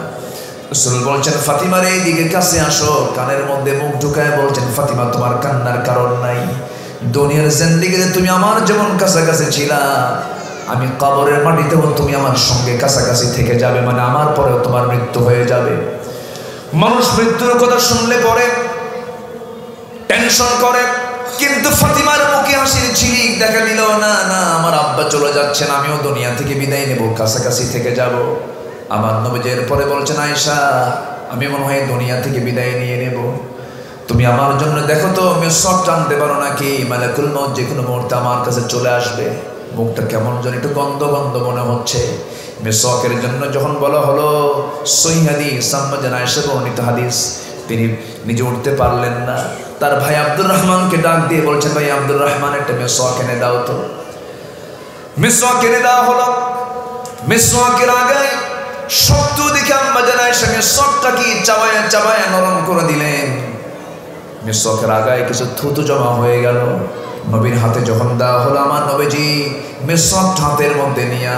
রাসূল বলছেন, ফাতিমার এই দিকে কাছে আসো। কানের মধ্যে মুখ ঢুকায় বলছেন, ফাতিমা তোমার কান্নার কারণ নাই। দুনিয়ার জিন্দেগিতে তুমি আমার যেমন কাছাকাছি ছিলা, আমি কবরের মাটিতেও তুমি আমার সঙ্গে কাছাকাছি থেকে যাবে, মানে আমার পরেও তোমার মৃত্যু হয়ে যাবে। মানুষ মৃত্যুর কথা শুনলে পরে টেনশন করে, কিন্তু ফাতিমার মুখে হাসির ঝিলিক দেখা দিল না। না, আমার আব্বা চলে যাচ্ছেন, আমিও দুনিয়া থেকে বিদায় নেব, কাছাকাছি থেকে যাব। আমার নবীজের পরে বলছেন, আয়েশা আমি মনে হয় দুনিয়া থেকে বিদায় নিয়ে নেব, তুমি আমার জন্য দেখো তো মিসওয়াক টানতে পারো নাকি, মালাকুল মউত যে কোনো মুহূর্তে আমার কাছে চলে আসবে। মুখটা কেমন যেন একটু গন্ধ গন্ধ মনে হচ্ছে। মিসওয়াকের জন্য যখন বলা হলো, সহিহ হাদিস, আম্মা জান আয়েশা বর্ণিত হাদিস, তিনি নিজে উঠতে পারলেন না। তার ভাই আব্দুর রহমানকে ডাক দিয়ে বলছেন, ভাই আব্দুর রহমান একটা মিসওয়াক এনে দাও তো। মিসওয়াক এনে দেওয়া হলো। মিসওয়াকের আগে শক্ত দেখে আম্মা জান আয়েশা মিসওয়াকটা কি চাবায়া চাবায়া নরম করে দিলেন। মিসওয়াকের আগায় কিছু থুতু জমা হয়ে গেল। নবীর হাতে যখন দেওয়া হলো, আমার নবীজি মিসওয়াক হাতের মধ্যে নিয়া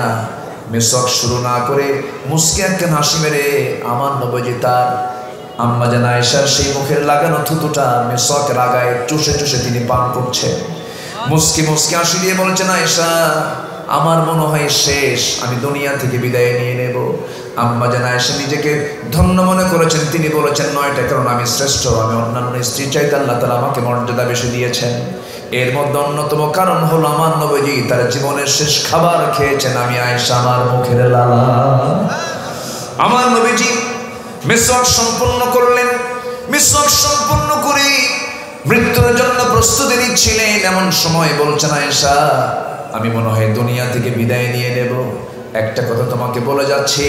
মিসওয়াক শুরু না করে মুস্কি একটা হাসি মেরে আমার নবীজি তার আম্মা জান আয়েশার সেই মুখের লাগানো থুতুটা মিসওয়াকের আগায় চুষে চুষে তিনি পান করছেন। মুস্কি মুস্কি হাসি দিয়ে বলছেন, আয়েশা আমার মনে হয় শেষ, আমি দুনিয়া থেকে বিদায় নিয়ে নেব। আম্মা জান আয়েশা নিজেকে ধন্য মনে করেছেন। তিনি বলেছেন, নয়টা কারণ আমি শ্রেষ্ঠ, আমি অন্যান্য স্ত্রী চাইতে আল্লাহ তাআলা আমাকে মর্যাদা বেশি দিয়েছেন। এর মধ্যে অন্যতম কারণ হলো আমার নবীজি তার জীবনের শেষ খাবার খেয়েছেন, আমি আয়েশা আমার মুখের লালা। আমার নবীজি মিসওয়াক সম্পূর্ণ করলেন। মিসওয়াক সম্পূর্ণ করে মৃত্যুর জন্য প্রস্তুতি নিচ্ছিলেন। এমন সময় বলছেন, আয়েশা আমি মনে হয় দুনিয়া থেকে বিদায় নিয়ে নেব। একটা কথা তোমাকে বলে যাচ্ছি,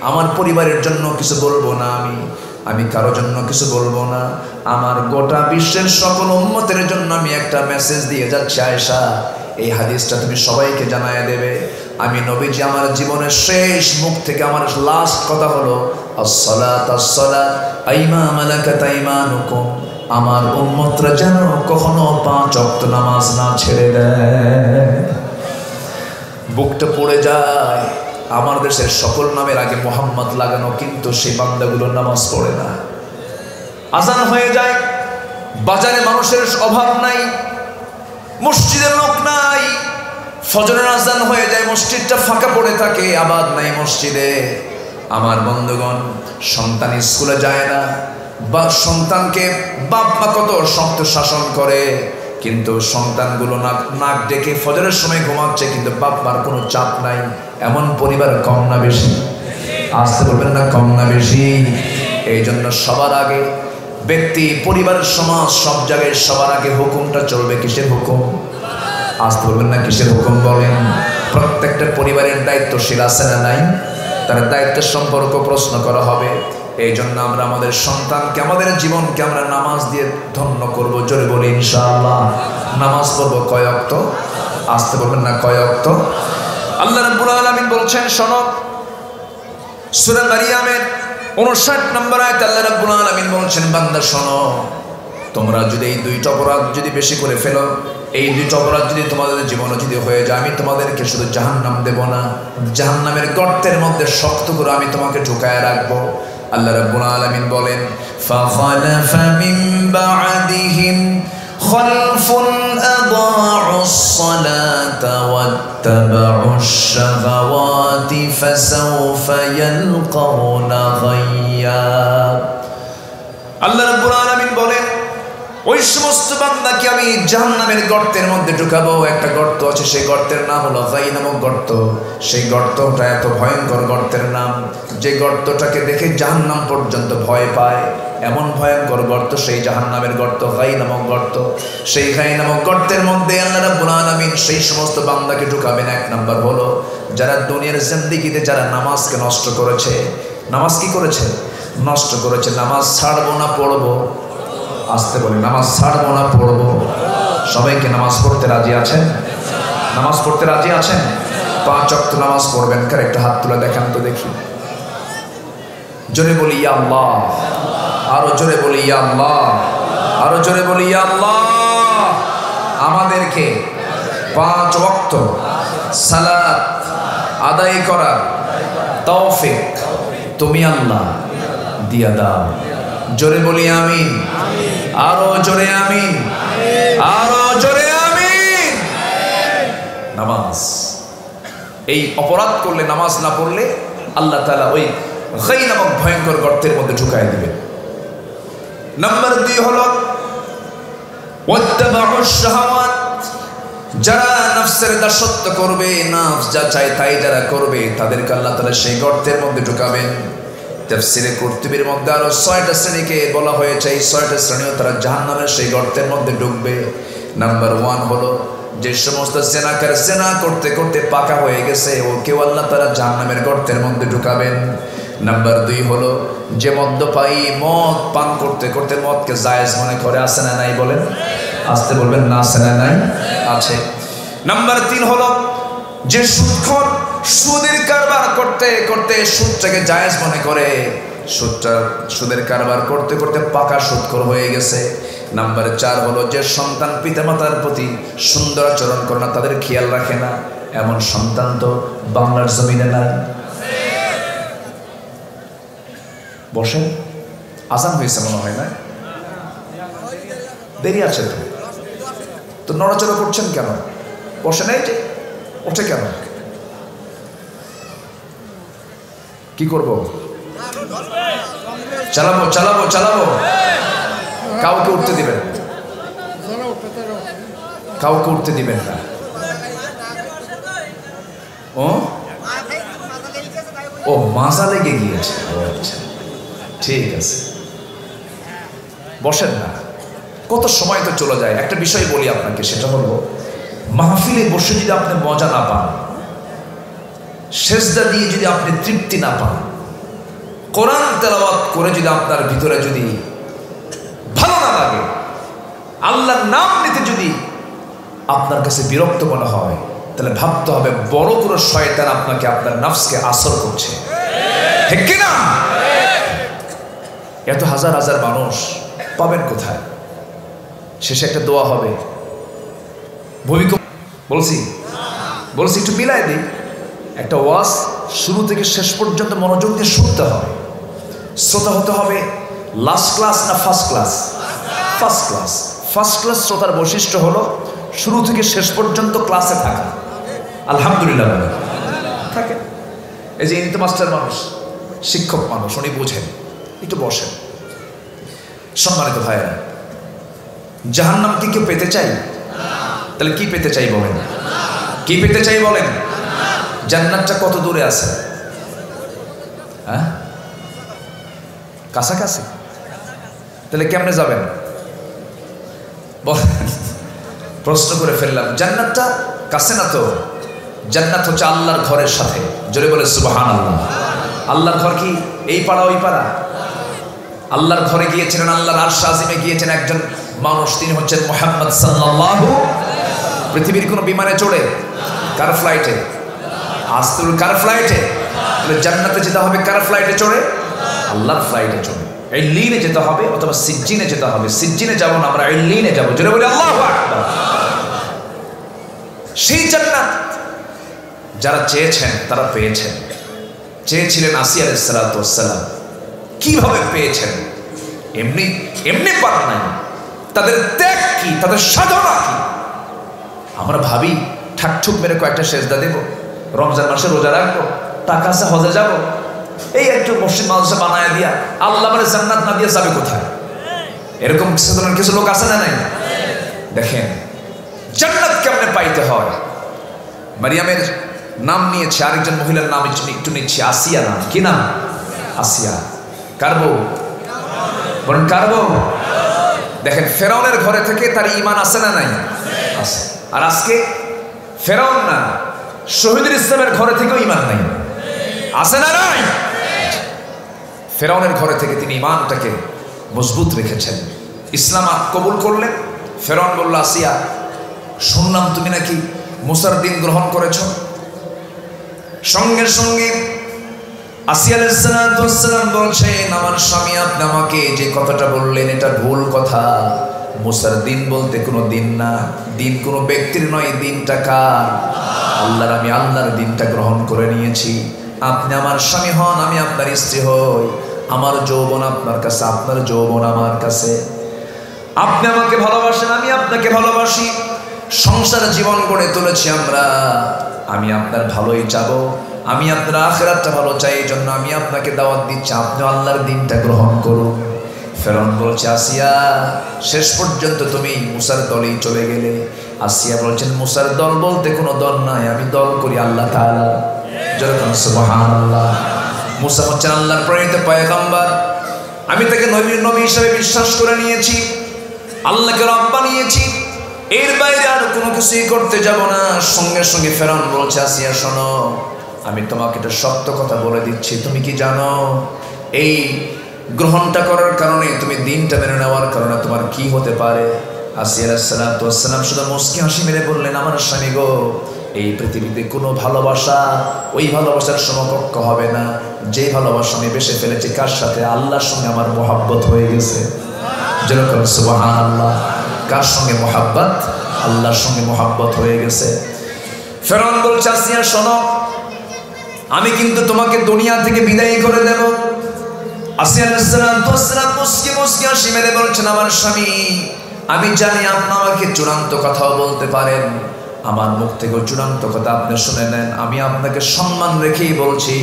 আমার পরিবারের জন্য কিছু বলবো না, আমি কারো জন্য কিছু বলবো না, আমার গোটা বিশ্বের সকল উম্মতের জন্য আমি একটা মেসেজ দিয়ে যাচ্ছি। আয়েশা এই হাদিসটা তুমি সবাইকে জানায় দেবে। আমি নবীজি আমার জীবনের শেষ মুখ থেকে আমার লাস্ট কথা হলো, আসসালাত আসসালাত আইমা মালাকাত আইমানুকুম। আমার উম্মতরা যেন কখনো 5 ওয়াক্ত নামাজ না ছেড়ে দেয়। বুকটা পড়ে যায়। আমার দেশের সকল নামের আগে মোহাম্মদ লাগানো, কিন্তু সেই বান্দাগুলো নামাজ পড়ে না। আজান হয়ে যায়, বাজারে মানুষের অভাব নাই, মসজিদের লোক নাই। ফজরের আজান হয়ে যায়, মসজিদটা ফাঁকা পড়ে থাকে, আবাদ নাই মসজিদে। আমার বন্ধুগণ, সন্তান স্কুলে যায় না, বা সন্তানকে বাপ মা কত শক্ত শাসন করে, কিন্তু সন্তানগুলো নাক ডেকে ফজরের সময় ঘুমাচ্ছে, কিন্তু বাপ মার কোনো চাপ নাই। এমন পরিবার কম না বেশি? আসতে বলবেন না, কম না বেশি? এই জন্য সবার আগে ব্যক্তি, পরিবার, সমাজ, সব জায়গায় সবার আগে হুকুমটা চলবে কিসের হুকুম? আসতে বলবেন না, কিসের হুকুম বলেন? প্রত্যেকটা পরিবারের দায়িত্বশীল আছে না নাই? তার দায়িত্বের সম্পর্ক প্রশ্ন করা হবে। এই জন্য আমরা আমাদের সন্তানকে, আমাদের জীবনকে আমরা নামাজ দিয়ে ধন্য করব। জোরে বলি ইনশাআল্লাহ। নামাজ পড়ব কয় ওয়াক্ত? আসতে বলবেন না, কয় ওয়াক্ত? আল্লাহ রাব্বুল আলামিন বলছেন, শোনো, সূরা মারিয়ামের 59 নম্বর আয়াতে আল্লাহ রাব্বুল আলামিন বলছেন, বান্দা শোনো, তোমরা যদি এই 2টা অপরাধ যদি বেশি করে ফেলো, এই 2টা অপরাধ যদি তোমাদের জীবনে যদি হয়ে যায়, আমি তোমাদেরকে শুধু জাহান্নাম দেব না, জাহান্নামের গর্তের মধ্যে শক্ত করে আমি তোমাকে ঢুকায় রাখবো। আল্লাহ রাব্বুল আলামিন বলেন, ফাখালাফা মিন বা'দিহিম খালফুন আদাউস সালাতা ওয়াত্তাবাউশ শাহাওয়াতি ফাসাউফা ইয়ালকাউনা গায়্যা। আল্লাহ রাব্বুল আলামিন বলেন, ওই সমস্ত বান্দাকে আমি জাহান্নামের গর্তের মধ্যে ঢুকাবো। একটা গর্ত আছে, সেই গর্তের নাম হলো গাই নামক গর্ত। সেই গর্তটা এত ভয়ঙ্কর গর্তের নাম, যে গর্তটাকে দেখে জাহান্নাম পর্যন্ত ভয় পায়। এমন ভয়ঙ্কর গর্ত সেই জাহান্নামের গর্ত, গাই নামক গর্ত। সেই গাই নামক গর্তের মধ্যে আল্লাহ রাব্বুল আলামিন সেই সমস্ত বান্দাকে ঢুকাবেন। 1 নাম্বার হলো যারা দুনিয়ার জিন্দেগিতে যারা নামাজকে নষ্ট করেছে। নামাজ কি করেছে? নষ্ট করেছে। নামাজ ছাড়বো না পড়বো? আসতে বলি, নামাজ ছাড়বো না পড়বো? সবাইকে নামাজ পড়তে রাজি আছেন? নামাজ পড়তে রাজি আছেন? 5 ওয়াক্ত নামাজ পড়বেন কার? একটা হাত তুলে দেখান তো দেখি। জোরে বলি ইয়া আল্লাহ। আরো জোরে বলি ইয়া আল্লাহ। আরো জোরে বলি ইয়া আল্লাহ। আমাদেরকে 5 ওয়াক্ত সালাত আদায় করার তৌফিক তুমি আল্লাহ দিয়া দাও। জোরে বলি আমিন। আরো জোরে আমিন। আরো জোরে আমিন। নামাজ, এই অপরাধ করলে, নামাজ না পড়লে আল্লাহ তাআলা ওই গাই নামক ভয়ঙ্কর গর্তের মধ্যে ঢুকায় দিবেন। নাম্বার 2 হলো ওয়াত্তাবাউশ শাহাওয়াত। যারা নফসের দাসত্ব করবে, নফস যা চায় তাই যারা করবে, তাদেরকে আল্লাহ তাআলা সেই গর্তের মধ্যে ঢুকাবেন। তাফসীরে কুরতুবীর মধ্যে আরো 6টা শ্রেণীকে বলা হয়েছে, এই 6টা শ্রেণীও তারা জাহান্নামের সেই গর্তের মধ্যে ঢুকবে। নাম্বার 1 হলো যে সমস্ত জেনাকার জেনা করতে করতে পাকা হয়ে গেছে, ও কেউ আল্লাহ তাআলা জাহান্নামের গর্তের মধ্যে ঢুকাবেন। নাম্বার 2 হলো যে মদ্যপায়ী, মদ পান করতে করতে মদকে জায়েজ মনে করে, আছে না নাই বলেন? আসতে বলবেন না, আছে না নাই? আছে। নাম্বার 3 হলো যে সুদখোর, সুদের কারবার করতে করতে সুদটাকে জায়েজ মনে করে, সুদের কারবার করতে করতে পাকা সুদখোর হয়ে গেছে। নাম্বার 4 হলো যে সন্তান পিতামাতার প্রতি সুন্দর আচরণ করে না, তাদের খেয়াল রাখে না, এমন সন্তান তো বাংলার জমিনে নাই। বসেন, আজান হয়েছে মনে হয় না? দেরি আছে তো নড়াচড়া করছেন কেন? বসে নাই যে, ওঠে কেন? কি করব? চালাবো চালাবো চালাবো। কাউকে উঠতে দিবেন, কাউকে উঠতে দিবেন না। ও মাজা লেগে গিয়েছে। আচ্ছা ঠিক আছে, বসেন না। কত সময় তো চলে যায়। একটা বিষয় বলি আপনাকে, সেটা হলো মাহফিলে বসে যদি আপনি মজা না পান, সেজদা দিয়ে যদি আপনি তৃপ্তি না পান, কোরআন তেলাওয়াত করে যদি আপনার ভিতরে যদি ভালো না লাগে, আল্লাহর নাম নিতে যদি আপনার কাছে বিরক্ত মনে হয়, তাহলে ভাবতে হবে বড় কোনো শয়তান আপনাকে, আপনার নফসকে আসর করছে। ঠিক কিনা? এত হাজার হাজার মানুষ পাবেন কোথায়? শেষে একটা দোয়া হবে, ভূমিকম্প বলছি একটু মিলাই দিই। একটা ওয়াজ শুরু থেকে শেষ পর্যন্ত মনোযোগ দিয়ে শুনতে হবে। শ্রোতা হতে হবে লাস্ট ক্লাস না first class? First class. First class শ্রোতার বৈশিষ্ট্য হলো শুরু থেকে শেষ পর্যন্ত ক্লাসে থাকা। আলহামদুলিল্লাহ থাকে। এই যে ইনি তো মাস্টার মানুষ, শিক্ষক মানুষ, উনি বুঝেন। একটু বসেন। সম্মানিত ভাইয়েরা, জাহান্নাম কি কেউ পেতে চাই? তাহলে কি পেতে চাই বলেন? কি পেতে চাই বলেন? জান্নাতটা কত দূরে আছে? হ্যাঁ, কাছাকাছি। তাহলে কেমনে যাবেন? প্রশ্ন করে ফেললাম। জান্নাতটা কাছে না তো। জান্নাত হচ্ছে আল্লাহর ঘরের সাথে। জোরে বলে সুবহানাল্লাহ। আল্লাহর ঘর কি এই পাড়া ওই পাড়া? আল্লাহর ঘরে গিয়েছিলেন, আল্লাহর আরশ আজিমে গিয়েছেন একজন মানুষ, তিনি হচ্ছেন মুহাম্মদ সাল্লাল্লাহু। পৃথিবীর কোন বিমানে চড়ে? কার ফ্লাইটে? আস্তুল কার ফ্লাইটে? তাহলে জান্নাতে যেতে হবে কার ফ্লাইটে চড়ে? আল্লাহর ফ্লাইটে চড়ে। ইল্লিনে যেতে হবে অথবা সিজ্জিনে যেতে হবে। সিজ্জিনে যাব না, আমরা ইল্লিনে যাব। জোরে বলি আল্লাহু আকবার। সেই জান্নাত যারা চেয়েছেন তারা পেয়েছেন। চেয়েছিলেন আসিয়া আলাইহিস সালাতু ওয়াস সালাম, কিভাবে পেয়েছেন? এমনি এমনি পান নাই। তাদের ত্যাগ কি, তাদের সাধনা কি? আমরা ভাবি ঠাকঠুক মেরে কয়েকটা সেজদা দেব, রমজান মাসে রোজা রাখবো, টাকা আছে হজে যাব, এই একটু মসজিদ মাদ্রাসা বানায় দিয়া আল্লাহ মানে জান্নাত না দিয়ে যাবে কোথায়? এরকম কিছু লোক আছে না নাই? দেখেন জান্নাত কেমনে পাইতে হয়। মারিয়ামের নাম নিয়েছে, আরেকজন মহিলার নাম একটু নিচ্ছে, আসিয়া নাম। কি নাম? আসিয়া। কার বউ? বলেন কার বউ? দেখেন ফেরাউনের ঘরে থেকে তার ঈমান আছে না নাই? আছে। আর আজকে ফেরাউন না, শহীদুল ইসলামের ঘরে থেকেও ঈমান নাই। আছে না নাই? ফেরাউনের ঘরে থেকে তিনি ঈমানটাকে মজবুত রেখেছেন, ইসলাম কবুল করলেন। ফেরাউন বলল, আসিয়া শুনলাম তুমি নাকি মুসার দিন গ্রহণ করেছ। সঙ্গে সঙ্গে আসিয়া আলাইহিস সালাম বলছেন, আমার স্বামী আপনি আমাকে যে কথাটা বললেন এটা ভুল কথা। মুসার দিন বলতে কোনো দিন না, দিন কোনো ব্যক্তির নয়, দিনটা কার? আল্লাহর। আমি আল্লাহর দিনটা গ্রহণ করে নিয়েছি। আপনি আমার স্বামী হন, আমি আপনার স্ত্রী হই। আমার যৌবন আপনার কাছে, আপনার যৌবন আমার কাছে। আপনি আমাকে ভালোবাসেন, আমি আপনাকে ভালোবাসি। সংসার জীবন গড়ে তুলেছি আমরা। আমি আপনার ভালোই চাবো, আমি আপনার আখিরাতটা ভালো চাই। এই জন্য আমি আপনাকে দাওয়াত দিচ্ছি, আপনি আল্লাহর দিনটা গ্রহণ করুন। ফেরাউন বলছে, আসিয়া শেষ পর্যন্ত তুমি মুসার দলেই চলে গেলে। আসিয়া বলছেন, মুসার দল বলতে কোনো দল নাই, আমি দল করি আল্লাহ তাআলা। যেরকম সুবহানাল্লাহ। মুসা হচ্ছেন আল্লাহর প্রেরিত পয়গম্বর। আমি তাকে নবী হিসেবে বিশ্বাস করে নিয়েছি, আল্লাহকে রব বানিয়েছি। এর বাইরে আর কোনো কিছুই করতে যাব না। সঙ্গে সঙ্গে ফেরাউন বলছে, আসিয়া শোনো, আমি তোমাকে একটা সত্য কথা বলে দিচ্ছি। তুমি কি জানো এই গ্রহণটা করার কারণে, তুমি দিনটা মেনে নেওয়ার কারণে তোমার কি হতে পারে? আসিয়া আলাইহিস সালাতু ওয়াস সালাম শুধু মুস্কি হাসি মেরে বললেন, আমার স্বামী গো, এই পৃথিবীতে কোনো ভালোবাসা ওই ভালোবাসার সমকক্ষ হবে না যে ভালোবাসা আমি বেসে ফেলেছি। কার সাথে? আল্লাহর সঙ্গে আমার মহব্বত হয়ে গেছে। যেরকম সুবহানাল্লাহ। কার সঙ্গে মহব্বত? আল্লাহর সঙ্গে মহব্বত হয়ে গেছে। ফেরাউন বলছে, আসিয়া শোনো, আমি কিন্তু তোমাকে দুনিয়া থেকে বিদায় করে দেব। আসিয়া আলাইহিস সালাম মুস্কি মুস্কি হাসি মেরে বলছেন, আমার স্বামী, আমি জানি আপনি আমাকে চূড়ান্ত কথাও বলতে পারেন, আমার মুখ থেকে চূড়ান্ত কথা আপনি শুনে নেন। আমি আপনাকে সম্মান রেখেই বলছি,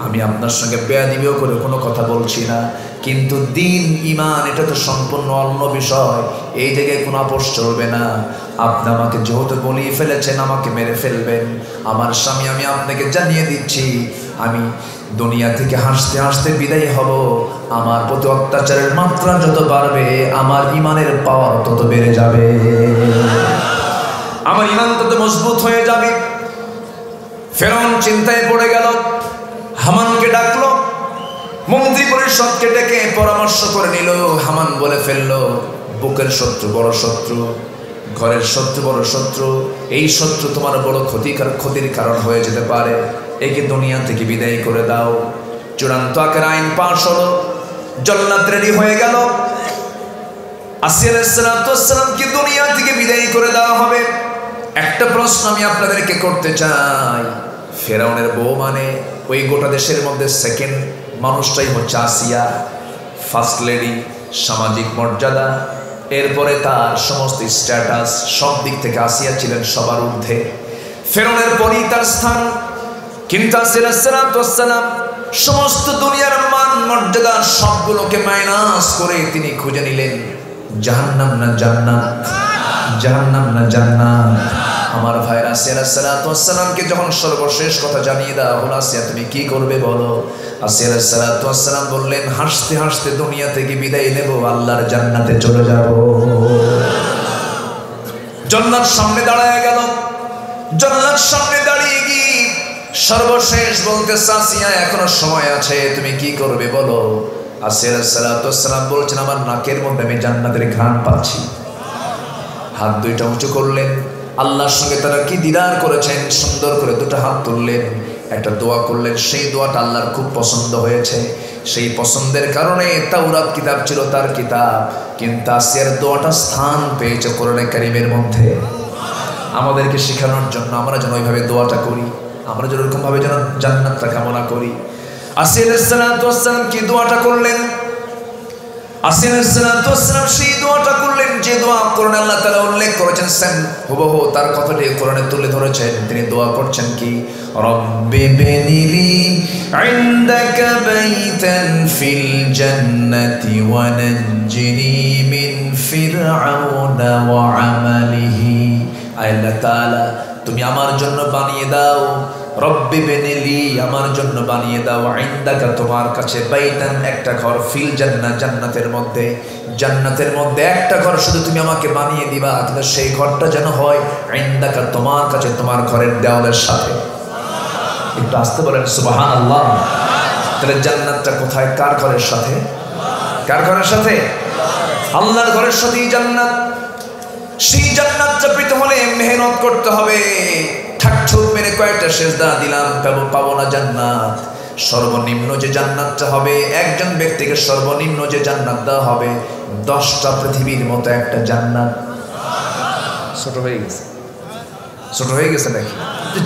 আমি আপনার সঙ্গে বেয়াদবিও করে কোনো কথা বলছি না, কিন্তু দিন ঈমান এটা তো সম্পূর্ণ অন্য বিষয়, এই জায়গায় কোনো আপোষ চলবে না। আপনি আমাকে যেহেতু বলিয়ে ফেলেছেন, আমাকে মেরে ফেলবেন। আমার স্বামী, আমি আপনাকে জানিয়ে দিচ্ছি, আমি দুনিয়া থেকে হাসতে হাসতে বিদায় হব। আমার প্রতি অত্যাচারের মাত্রা যত বাড়বে, আমার ঈমানের পাওয়ার তত বেড়ে যাবে, আমার ঈমান তত মজবুত হয়ে যাবে। ফেরাউন চিন্তায় পড়ে গেল, হামানকে ডাকলো, মন্ত্রী পরিষদকে ডেকে পরামর্শ করে নিল। হামান বলে ফেললো, বুকের শত্রু বড় শত্রু, ঘরের শত্রু বড় শত্রু, এই শত্রু তোমার বড় ক্ষতির কারণ হয়ে যেতে পারে, একে দুনিয়া থেকে বিদায় করে দাও। চূড়ান্ত আকার আইন পাশ হলো, জল্লাদ রেডি হয়ে গেল, আসিয়া আলাইহিস সালামকে দুনিয়া থেকে বিদায় করে দেওয়া হবে। একটা প্রশ্ন আমি আপনাদেরকে করতে চাই, ফেরাউনের বউ মানে ওই গোটা দেশের মধ্যে সেকেন্ড মানুষটাই হচ্ছে আসিয়া, ফার্স্ট লেডি, সামাজিক মর্যাদা, এরপরে তার সমস্ত স্ট্যাটাস, সব দিক থেকে আসিয়া ছিলেন সবার ঊর্ধ্বে, ফেরাউনের পরই তার স্থান। কিন্তু আসিয়া আলাইহিস সালাম সমস্ত দুনিয়ার মান মর্যাদা সবগুলোকে মাইনাস করে তিনি খুঁজে নিলেন জাহান্নাম না জান্নাত, জাহান্নাম না জান্নাত। আমার ভাইরা, আসিয়া আলাইহিস সালামকে যখন সর্বশেষ কথা জানিয়ে দেওয়া হলো, আসিয়া তুমি কি করবে বলো? আসিয়া আলাইহিস সালাম বললেন, হাসতে হাসতে দুনিয়া থেকে বিদায় নেব, আল্লাহর জান্নাতে চলে যাব। জান্নাত সামনে দাঁড়ায় গেল, জান্নাত সামনে দাঁড়িয়ে গিয়ে সর্বশেষ বলতে, আসিয়া এখনো সময় আছে, তুমি কি করবে বলো? আসিয়া আলাইহিস সালাম বলছেন, আমার নাকের মধ্যে আমি জান্নাতের ঘ্রাণ পাচ্ছি। হাত দুইটা উঁচু করলেন, আল্লাহর সঙ্গে তারা কি দিদার করেছেন, সুন্দর করে দুটো হাত তুললেন, একটা দোয়া করলেন। সেই দোয়াটা আল্লাহর খুব পছন্দ হয়েছে, সেই পছন্দের কারণে তাওরাত কিতাব ছিল তার কিতাব, কিন্তু আসিয়ার দোয়াটা স্থান পেয়েছে কোরআনে কারীমের মধ্যে। আমাদেরকে শেখানোর জন্য আমরা যেন ওইভাবে দোয়াটা করি, আমরা যেন এরকমভাবে যেন জান্নাতটা কামনা করি। আসিয়া আলাইহিস সালাম কি দোয়াটা করলেন? আসিয়া আলাইহিস সালাম সেই দোয়াটা করলেন যে দোয়া কোরআনে আল্লাহ তাআলা উল্লেখ করেছেন, সেম হুবহু তার কথাটি কোরআনে তুলে ধরেছেন। তিনি দোয়া করছেন কি, রব্বি বিনিলি ইনদাকা বাইতান ফিল জান্নাতি ওয়া নাজ্জিনি মিন ফিরআউনা ওয়া আমালিহি। আল্লাহ তাআলা তুমি আমার জন্য বানিয়ে দাও, রব্বি বিনিলি আমার জন্য বানিয়ে দাও, ইনদাকা তোমার কাছে, বাইতান একটা ঘর, ফিল জান্নাত জান্নাতের মধ্যে, জান্নাতের মধ্যে একটা ঘর শুধু তুমি আমাকে বানিয়ে দিবা, কিন্তু সেই ঘরটা যেন হয় ইনদাকা তোমার কাছে, তোমার ঘরের দেওয়ালের সাথে। একটু আসতে বলেন সুবহানাল্লাহ। তাহলে জান্নাতটা কোথায়, কার ঘরের সাথে? কার ঘরের সাথে? আল্লাহর ঘরের সাথেই জান্নাত। সেই জান্নাতটা পেতে হলে মেহনত করতে হবে। ঠাকঠুক মেরে কয়েকটা সেজদা দিলাম, পাবো না জান্নাত। সর্বনিম্ন যে জান্নাতটা হবে, একজন ব্যক্তিকে সর্বনিম্ন যে জান্নাত দেওয়া হবে, 10টা পৃথিবীর মতো একটা জান্নাত। ছোট হয়ে গেছে, ছোট হয়ে গেছে নাকি?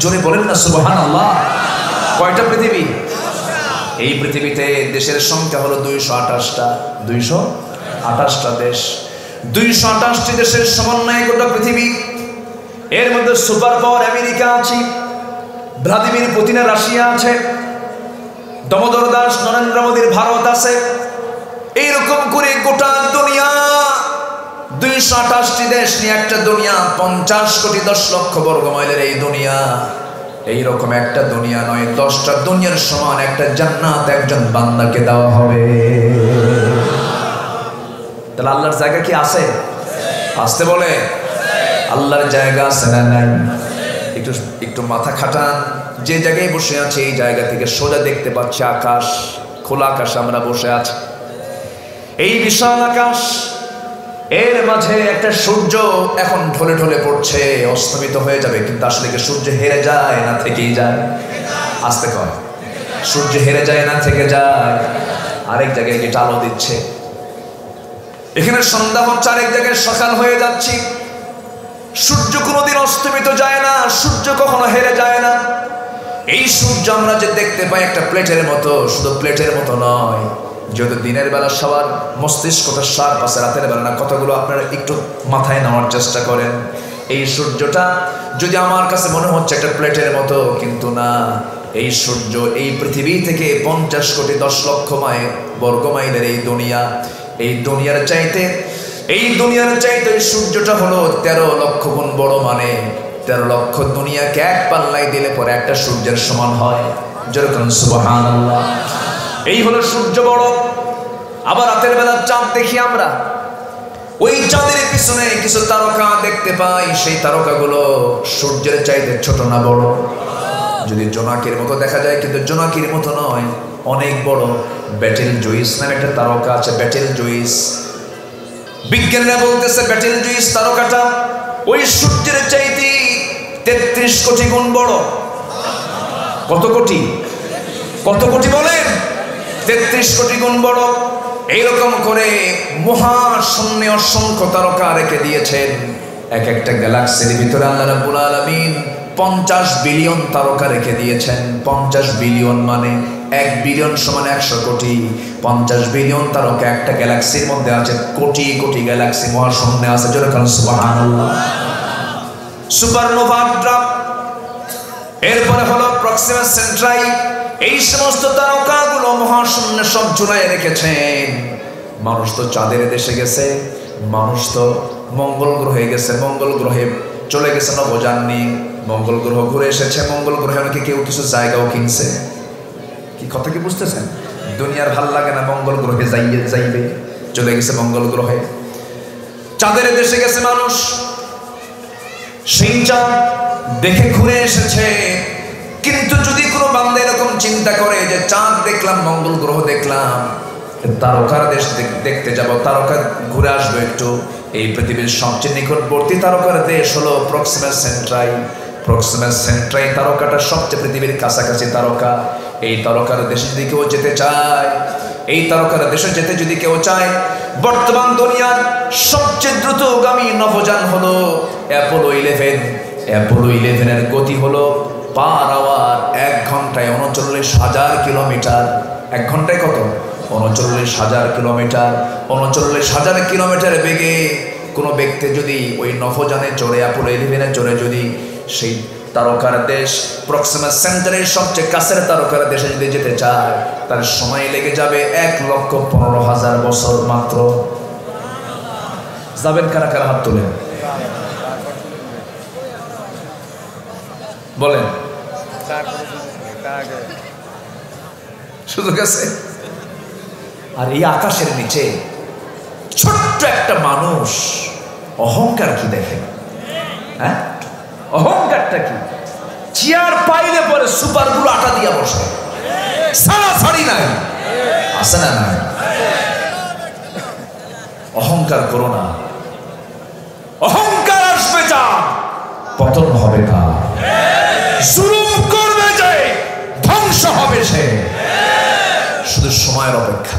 জোরে বলেন না সুবহানাল্লাহ। কয়টা পৃথিবী? এই পৃথিবীতে দেশের সংখ্যা হলো 228টা, 228টা দেশ, 228টি দেশের সমন্বয়ে গোটা পৃথিবী। এর মধ্যে সুপার পাওয়ার আমেরিকা আছে, ভ্লাদিমির পুতিনের রাশিয়া আছে, দামোদর দাস নরেন্দ্র মোদীর ভারত আছে। এইরকম করে গোটা দুনিয়া, 228টি দেশ নিয়ে একটা দুনিয়া, 50 কোটি 10 লক্ষ বর্গ মাইলের এই দুনিয়া। এইরকম একটা দুনিয়া নয়, 10টা দুনিয়ার সমান একটা জান্নাত একজন বান্দাকে দেওয়া হবে। তাহলে আল্লাহর জায়গা কি আছে? আসতে বলে আল্লাহর জায়গা আছে না নাই? একটু একটু মাথা খাটান। যে জায়গায় বসে আছে এই জায়গা থেকে সোজা দেখতে পাচ্ছি আকাশ, খোলা আকাশ আমরা বসে আছি। এই বিশাল আকাশ, এর মাঝে একটা সূর্য এখন ঢলে ঢলে পড়ছে, অস্তমিত হয়ে যাবে, কিন্তু আসলে কি সূর্য হেরে যায় না থেকেই যায়? আসতে কয়, সূর্য হেরে যায় না থেকে যায়? আরেক জায়গায় গিয়ে আলো দিচ্ছে, এখানে সন্ধ্যা হচ্ছে, আরেক জায়গায় সকাল হয়ে যাচ্ছে। সূর্য কোনোদিন অস্তমিত যায় না, সূর্য কখনো হেরে যায় না। এই সূর্য আমরা যে দেখতে পাই একটা প্লেটের মতো, শুধু প্লেটের মতো নয়, যেহেতু দিনের বেলা সবার মস্তিষ্কটা শার্প আছে, রাতের বেলা না, কথাগুলো আপনারা একটু মাথায় নেওয়ার চেষ্টা করেন। এই সূর্যটা যদি আমার কাছে মনে হচ্ছে একটা প্লেটের মতো, কিন্তু না, এই সূর্য এই পৃথিবী থেকে 50 কোটি 10 লক্ষ বর্গ মাইলের এই দুনিয়ার চাইতে এই সূর্যটা হলো 13 লক্ষ গুণ বড়। মানে 13 লক্ষ দুনিয়াকে এক পাল্লায় দিলে পরে একটা সূর্যের সমান হয়। যেরকম সুবহানাল্লাহ। এই হলো সূর্য বড়। আবার রাতের বেলা চাঁদ দেখি আমরা, ওই চাঁদের পিছনে কিছু তারকা দেখতে পাই, সেই তারকাগুলো সূর্যের চাইতে ছোট না বড়? যদি জোনাকির মতো দেখা যায়, কিন্তু জোনাকির মতো নয়, অনেক বড়। ব্যাটেল জুইস নামে একটা তারকা আছে, ব্যাটেল জুইস। বিজ্ঞানীরা বলতেছে ব্যাটেল জুইস তারকাটা ওই সূর্যের চাইতে 33 কোটি গুণ বড়। কত কোটি? কত কোটি বলেন? 33 কোটি গুণ বড়। এইরকম করে মহাশূন্যে অসংখ্য তারকা রেখে দিয়েছেন। এক একটা গ্যালাক্সির ভিতরে আল্লাহ রাব্বুল আলামিন 50 বিলিয়ন তারকা রেখে দিয়েছেন। 50 বিলিয়ন মানে 1 বিলিয়ন সমান 100 কোটি। 50 বিলিয়ন তারকা একটা গ্যালাক্সির মধ্যে আছে। কোটি কোটি গ্যালাক্সি মহাশূন্যে আছে। যেরকম সুবহানাল্লাহ। সুপারনোভা ড্রাপ, এরপরে হলো প্রক্সিমা সেন্ট্রাই। এই সমস্ত তারকাগুলো মহাশূন্যে সব ঝুলায় রেখেছেন। মানুষ তো চাঁদের দেশে গেছে, মানুষ তো মঙ্গল গ্রহে গেছে, মঙ্গল গ্রহে চলে গেছে নভোযানী, মঙ্গল গ্রহ ঘুরে এসেছে। মঙ্গল গ্রহে নাকি কেউ কিছু জায়গাও কিনছে। কি কথা কি বুঝতেছেন? দুনিয়ার ভাল লাগে না, মঙ্গল গ্রহে যাইবে, চলে গেছে মঙ্গল গ্রহে। চাঁদের দেশে গেছে মানুষ, সেই চাঁদ দেখে ঘুরে এসেছে। কিন্তু যদি কোনো বান্দা এরকম চিন্তা করে যে চাঁদ দেখলাম, মঙ্গল গ্রহ দেখলাম, তারকার দেশ দেখতে যাব, তারকা ঘুরে আসবো একটু, এই পৃথিবীর সবচেয়ে নিকটবর্তী তারকার দেশ হলো প্রক্সিমা সেন্ট্রাই। প্রক্সিমা সেন্ট্রাই তারকাটা সবচেয়ে পৃথিবীর কাছাকাছি তারকা। এই তারকার দেশে যদি কেউ যেতে চায়, এই তারকার দেশে যেতে যদি কেউ চায়, বর্তমান দুনিয়ার সবচেয়ে দ্রুতগামী নভোযান হলো অ্যাপোলো 11। অ্যাপোলো 11-এর গতি হলো পার আওয়ার 1 ঘন্টায় 39,000 কিলোমিটার। 1 ঘন্টায় কত? 39,000 কিলোমিটার। 39,000 কিলোমিটার বেগে কোনো ব্যক্তি যদি ওই নভোযানে চড়ে, অ্যাপোলো 11-এ চড়ে যদি সেই তারকার দেশ প্রক্সিমা সেন্টারের সবচেয়ে কাছের তারকার দেশে যদি যেতে চায়, তার সময় লেগে যাবে 1,15,000 বছর মাত্র। যাবেন কারা কারা? হাত তোলেন, বলেন। সুযোগ আছে? আর এই আকাশের নিচে ছোট্ট একটা মানুষ অহংকার কি দেখে? হ্যাঁ, অহংকারটা কি? চেয়ার পাইলে পরে সুপারগুলো আটা দিয়া বসে, সারাসারি নাই, আছে না? নাই। অহংকার করো না। অহংকার আসবে যা, পতন হবে তা। জুলুম করবে যে, ধ্বংস হবে সে। শুধু সময়ের অপেক্ষা।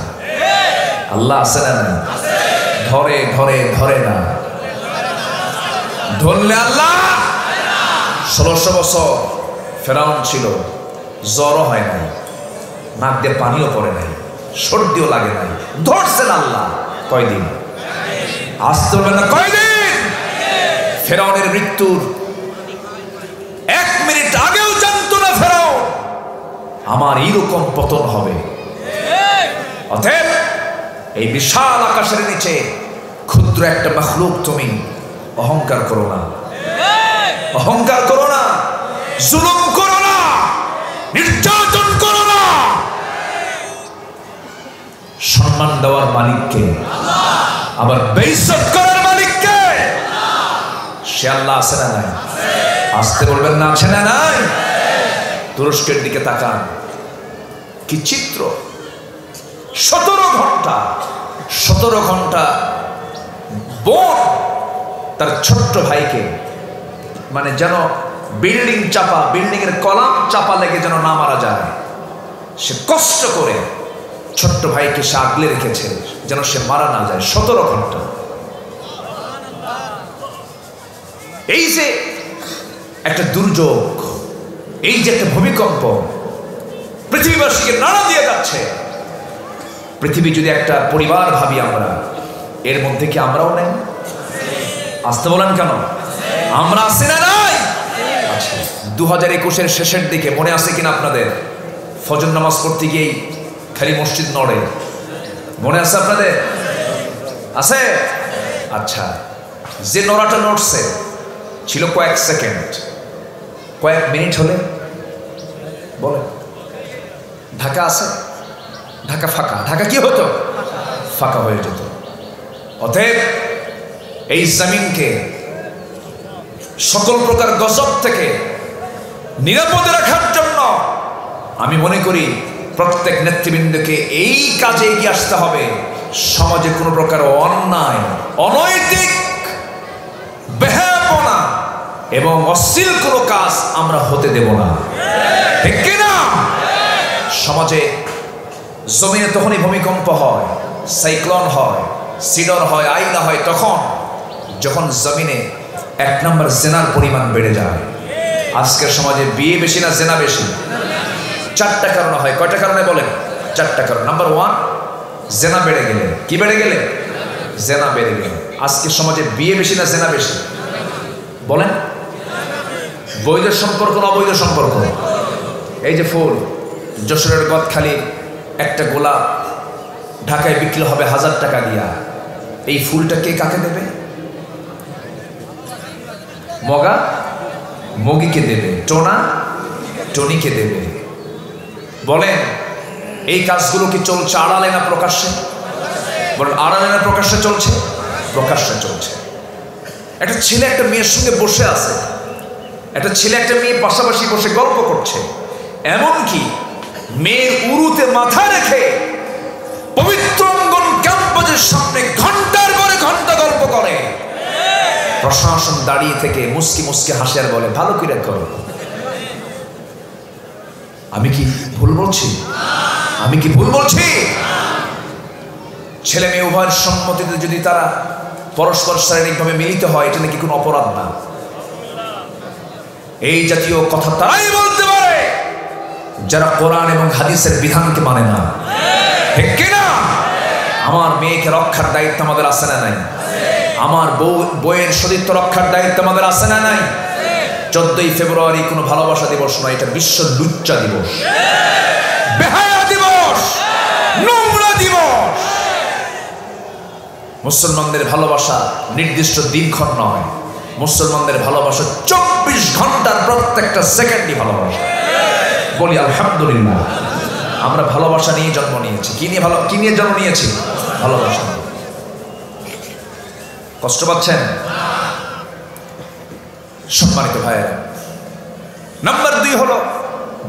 আল্লাহ আছে না? নাই। ধরে ধরে ধরে না, ধরলে আল্লাহ। 1600 বছর ফেরাউন ছিল, জ্বরও হয় নাই, নাক দিয়ে পানিও পড়ে নাই, সর্দিও লাগে নাই, ধরছেন আল্লাহ। কয়দিন? আসতে হবে না, কয়দিন? ফেরাউনের মৃত্যুর 1 মিনিট আগেও জানতো না ফেরাউন আমার এইরকম পতন হবে। অতএব এই বিশাল আকাশের নিচে ক্ষুদ্র একটা মাখলুক, তুমি অহংকার করো না, অহংকার করো না, জুলুম করো না, নির্যাতন করো না। সম্মান দেওয়ার মালিককে, আবার বেইজ্জত করার মালিককে, সে আল্লাহ আছে না নাই? আসতে বলবেন না, আছে না নাই? তুরস্কের দিকে তাকান, কি চিত্র! 17 ঘন্টা বোন তার ছোট্ট ভাইকে, মানে যেন বিল্ডিং চাপা, বিল্ডিং এর কলাম চাপা লেগে যেন না মারা যায়, সে কষ্ট করে ছোট্ট ভাইকে সে আগলে রেখেছে যেন সে মারা না যায়। 17 ঘন্টা। এই যে একটা দুর্যোগ, এই যে একটা ভূমিকম্প পৃথিবীবাসীকে নাড়া দিয়ে যাচ্ছে, পৃথিবী যদি একটা পরিবার ভাবি আমরা, এর মধ্যে কি আমরাও নেই? আসতে বলেন কেন? আমরা আছি না নাই? আচ্ছা, 2021-এর শেষের দিকে মনে আছে কিনা আপনাদের? ফজর নামাজ পড়তে গিয়েই খালি মসজিদ নড়ে, মনে আছে আপনাদের? আছে? আচ্ছা, যে নড়াটা নড়ছে ছিল কয়েক সেকেন্ড, কয়েক মিনিট হলে বলে ঢাকা আছে, ঢাকা ফাঁকা, ঢাকা কি হতো? ফাঁকা হয়ে যেত। অতএব এই জমিনকে সকল প্রকার গজব থেকে নিরাপদে রাখার জন্য আমি মনে করি প্রত্যেক নেতৃবৃন্দকে এই কাজে এগিয়ে আসতে হবে। সমাজে কোনো প্রকার অন্যায়, অনৈতিক, বেহায়াপনা এবং অশ্লীল কোনো কাজ আমরা হতে দেব না, ঠিক কিনা? সমাজে জমিনে তখনই ভূমিকম্প হয়, সাইক্লোন হয়, সিডর হয়, আইলা হয়, তখন যখন জমিনে 1 নম্বর জেনার পরিমাণ বেড়ে যায়। আজকের সমাজে বিয়ে বেশি না জেনা বেশি? 4টা কারণে হয়। কয়টা কারণে বলেন? 4টা কারণ। নাম্বার 1, জেনা বেড়ে গেলে। কি বেড়ে গেলে? জেনা বেড়ে গেলে। আজকের সমাজে বিয়ে বেশি না জেনা বেশি? বলেন। বৈধ সম্পর্ক না অবৈধ সম্পর্ক? এই যে ফুল, যশোরের গদখালি একটা গোলাপ ঢাকায় বিক্রি হবে 1000 টাকা দিয়া, এই ফুলটা কে কাকে দেবে? মগা মগিকে দেবে, টোনা টনিকে দেবে। বলেন, এই কাজগুলো কি চলছে আড়ালে না প্রকাশ্যে? বলেন, আড়ালে না প্রকাশ্যে চলছে? প্রকাশ্যে চলছে। একটা ছেলে একটা মেয়ের সঙ্গে বসে আছে, একটা ছেলে একটা মেয়ে পাশাপাশি বসে গল্প করছে, এমনকি মেয়ের উরুতে মাথা রেখে পবিত্র অঙ্গন ক্যাম্পাসের সামনে ঘন্টার পরে ঘন্টা গল্প করে। প্রশাসন দাঁড়িয়ে থেকে মুস্কি মুস্কি হাসে আর বলে, ভালো করে করো। আমি কি ভুল বলছি? আমি কি ভুল বলছি? ছেলে মেয়ে উভয়ের সম্মতিতে যদি তারা পরস্পর শারীরিকভাবে মিলিত হয়, এটা নাকি কোনো অপরাধ না। এই জাতীয় কথা তারাই বলতে পারে যারা কোরআন এবং হাদিসের বিধানকে মানে না, ঠিক কিনা? আমার মেয়েকে রক্ষার দায়িত্ব আমাদের আছে না নাই? আমার বইয়ের সতীত্ব রক্ষার দায়িত্ব আমাদের আছে না নাই? 14ই ফেব্রুয়ারি কোনো ভালোবাসা দিবস নয়, এটা বিশ্ব লুচ্চা দিবস, বেহায়া দিবস, নোংরা দিবস। মুসলমানদের ভালোবাসা নির্দিষ্ট দিনক্ষণ নয়, মুসলমানদের ভালোবাসা 24 ঘন্টার প্রত্যেকটা সেকেন্ডই ভালোবাসা। বলি আলহামদুলিল্লাহ, আমরা ভালোবাসা নিয়ে জন্ম নিয়েছি। কি নিয়ে জন্ম নিয়েছি? ভালোবাসা। কষ্ট পাচ্ছেন? সম্মানিত ভাইয়েরা, নাম্বার 2 হলো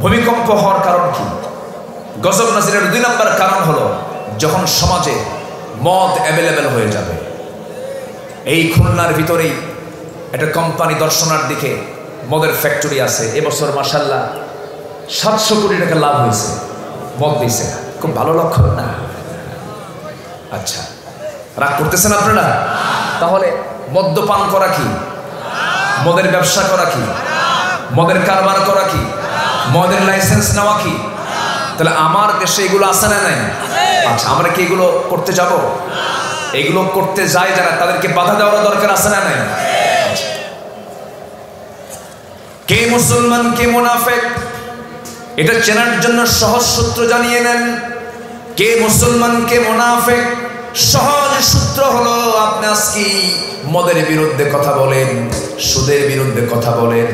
ভূমিকম্প হওয়ার কারণ কি? গজব নাজিরের 2 নম্বর কারণ হলো যখন সমাজে মদ অ্যাভেলেবেল হয়ে যাবে। এই খুলনার ভিতরেই একটা কোম্পানি দর্শনার দিকে মদের ফ্যাক্টরি আছে। এবছর মাশাআল্লাহ 700 কোটি টাকা লাভ হয়েছে, মদ দিয়েছে। খুব ভালো লক্ষণ না? আচ্ছা, রাগ করতেছেন আপনারা? তাহলে মদ্যপান করা কি? মদের ব্যবসা করা কি? মদের কারবার করা কি? মদের লাইসেন্স নেওয়া কি? তাহলে আমার দেশে এগুলো আছে না নাই? আচ্ছা, আমরা কি এগুলো করতে যাব? এগুলো করতে যায় যারা, তাদেরকে বাধা দেওয়ার দরকার আছে না নাই? কে মুসলমান কে মুনাফিক এটা চেনার জন্য সহজ সূত্র জানিয়ে নেন। কে মুসলমান কে মুনাফিক সহজ সূত্র হলো, আপনি আজকে মদের বিরুদ্ধে কথা বলেন, সুদের বিরুদ্ধে কথা বলেন,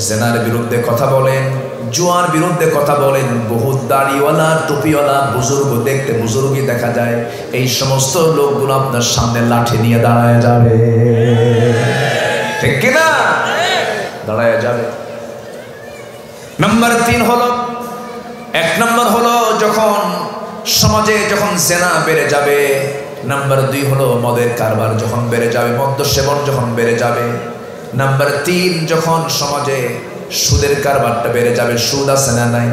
জেনার বিরুদ্ধে কথা বলেন, জুয়ার বিরুদ্ধে কথা বলেন, বহুত দাড়িওয়ালা টুপিওয়ালা বুজুর্গ দেখতে বুজুর্গই দেখা যায়, এই সমস্ত লোকগুলো আপনার সামনে লাঠি নিয়ে দাঁড়ায় যাবে, ঠিক কিনা? দাঁড়ায় যাবে। নাম্বার 3 হলো, 1 নম্বর হলো যখন সমাজে যখন জেনা বেড়ে যাবে। নাম্বার 2 হলো মদের কারবার যখন বেড়ে যাবে, মদ্য সেবন যখন বেড়ে যাবে। নাম্বার 3 যখন সমাজে সুদের কারবারটা বেড়ে যাবে। সুদ আছে না নাই?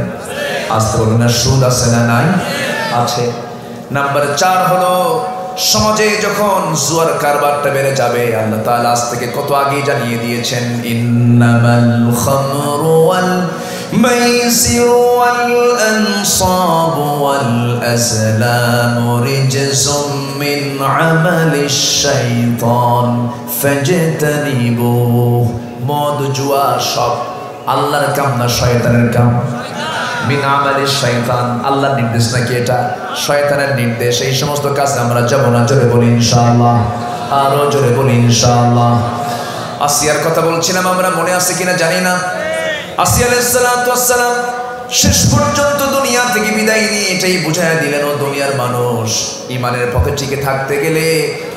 আসতে বলুন না, সুদ আছে না নাই? আছে। নাম্বার 4 হলো সমাজে যখন জুয়ার কারবারটা বেড়ে যাবে। আল্লাহ তাআলা আজ থেকে কত আগে জানিয়ে দিয়েছেন, ইন্নামাল খামরু ওয়াল মাইসির ওয়াল আনসাব ওয়াল আজলাম রিজসুম মিন আমালিশ শাইতান ফাজতানিবু। মদ জুয়া সব আল্লাহর কাম না শয়তানের কাম? মিন আমালিশ শাইতান, আল্লাহর নির্দেশ নাকি এটা? শয়তানের নির্দেশ। এই সমস্ত কাজে আমরা যাব না। জোরে বলি ইনশাআল্লাহ, আরো জোরে বলি ইনশাআল্লাহ। আসিয়ার কথা বলছিলাম, আমরা মনে আছে কিনা জানি না। আসিয়া আলাইহিস সালাতু ওয়াস সালাম শেষ পর্যন্ত দুনিয়া থেকে বিদায় নিয়ে এটাই বুঝায়া দিলেন, ও দুনিয়ার মানুষ, ইমানের পথে টিকে থাকতে গেলে,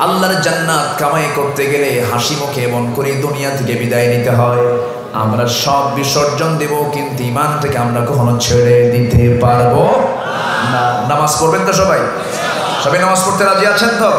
আল্লাহর জান্নাত কামাই করতে গেলে হাসি মুখে এমন করে দুনিয়া থেকে বিদায় নিতে হয়। আমরা সব বিসর্জন দেব, কিন্তু ইমানটাকে আমরা কখনো ছেড়ে দিতে পারবো না। নামাজ পড়বেন তো সবাই? সবাই নামাজ পড়তে রাজি আছেন তো?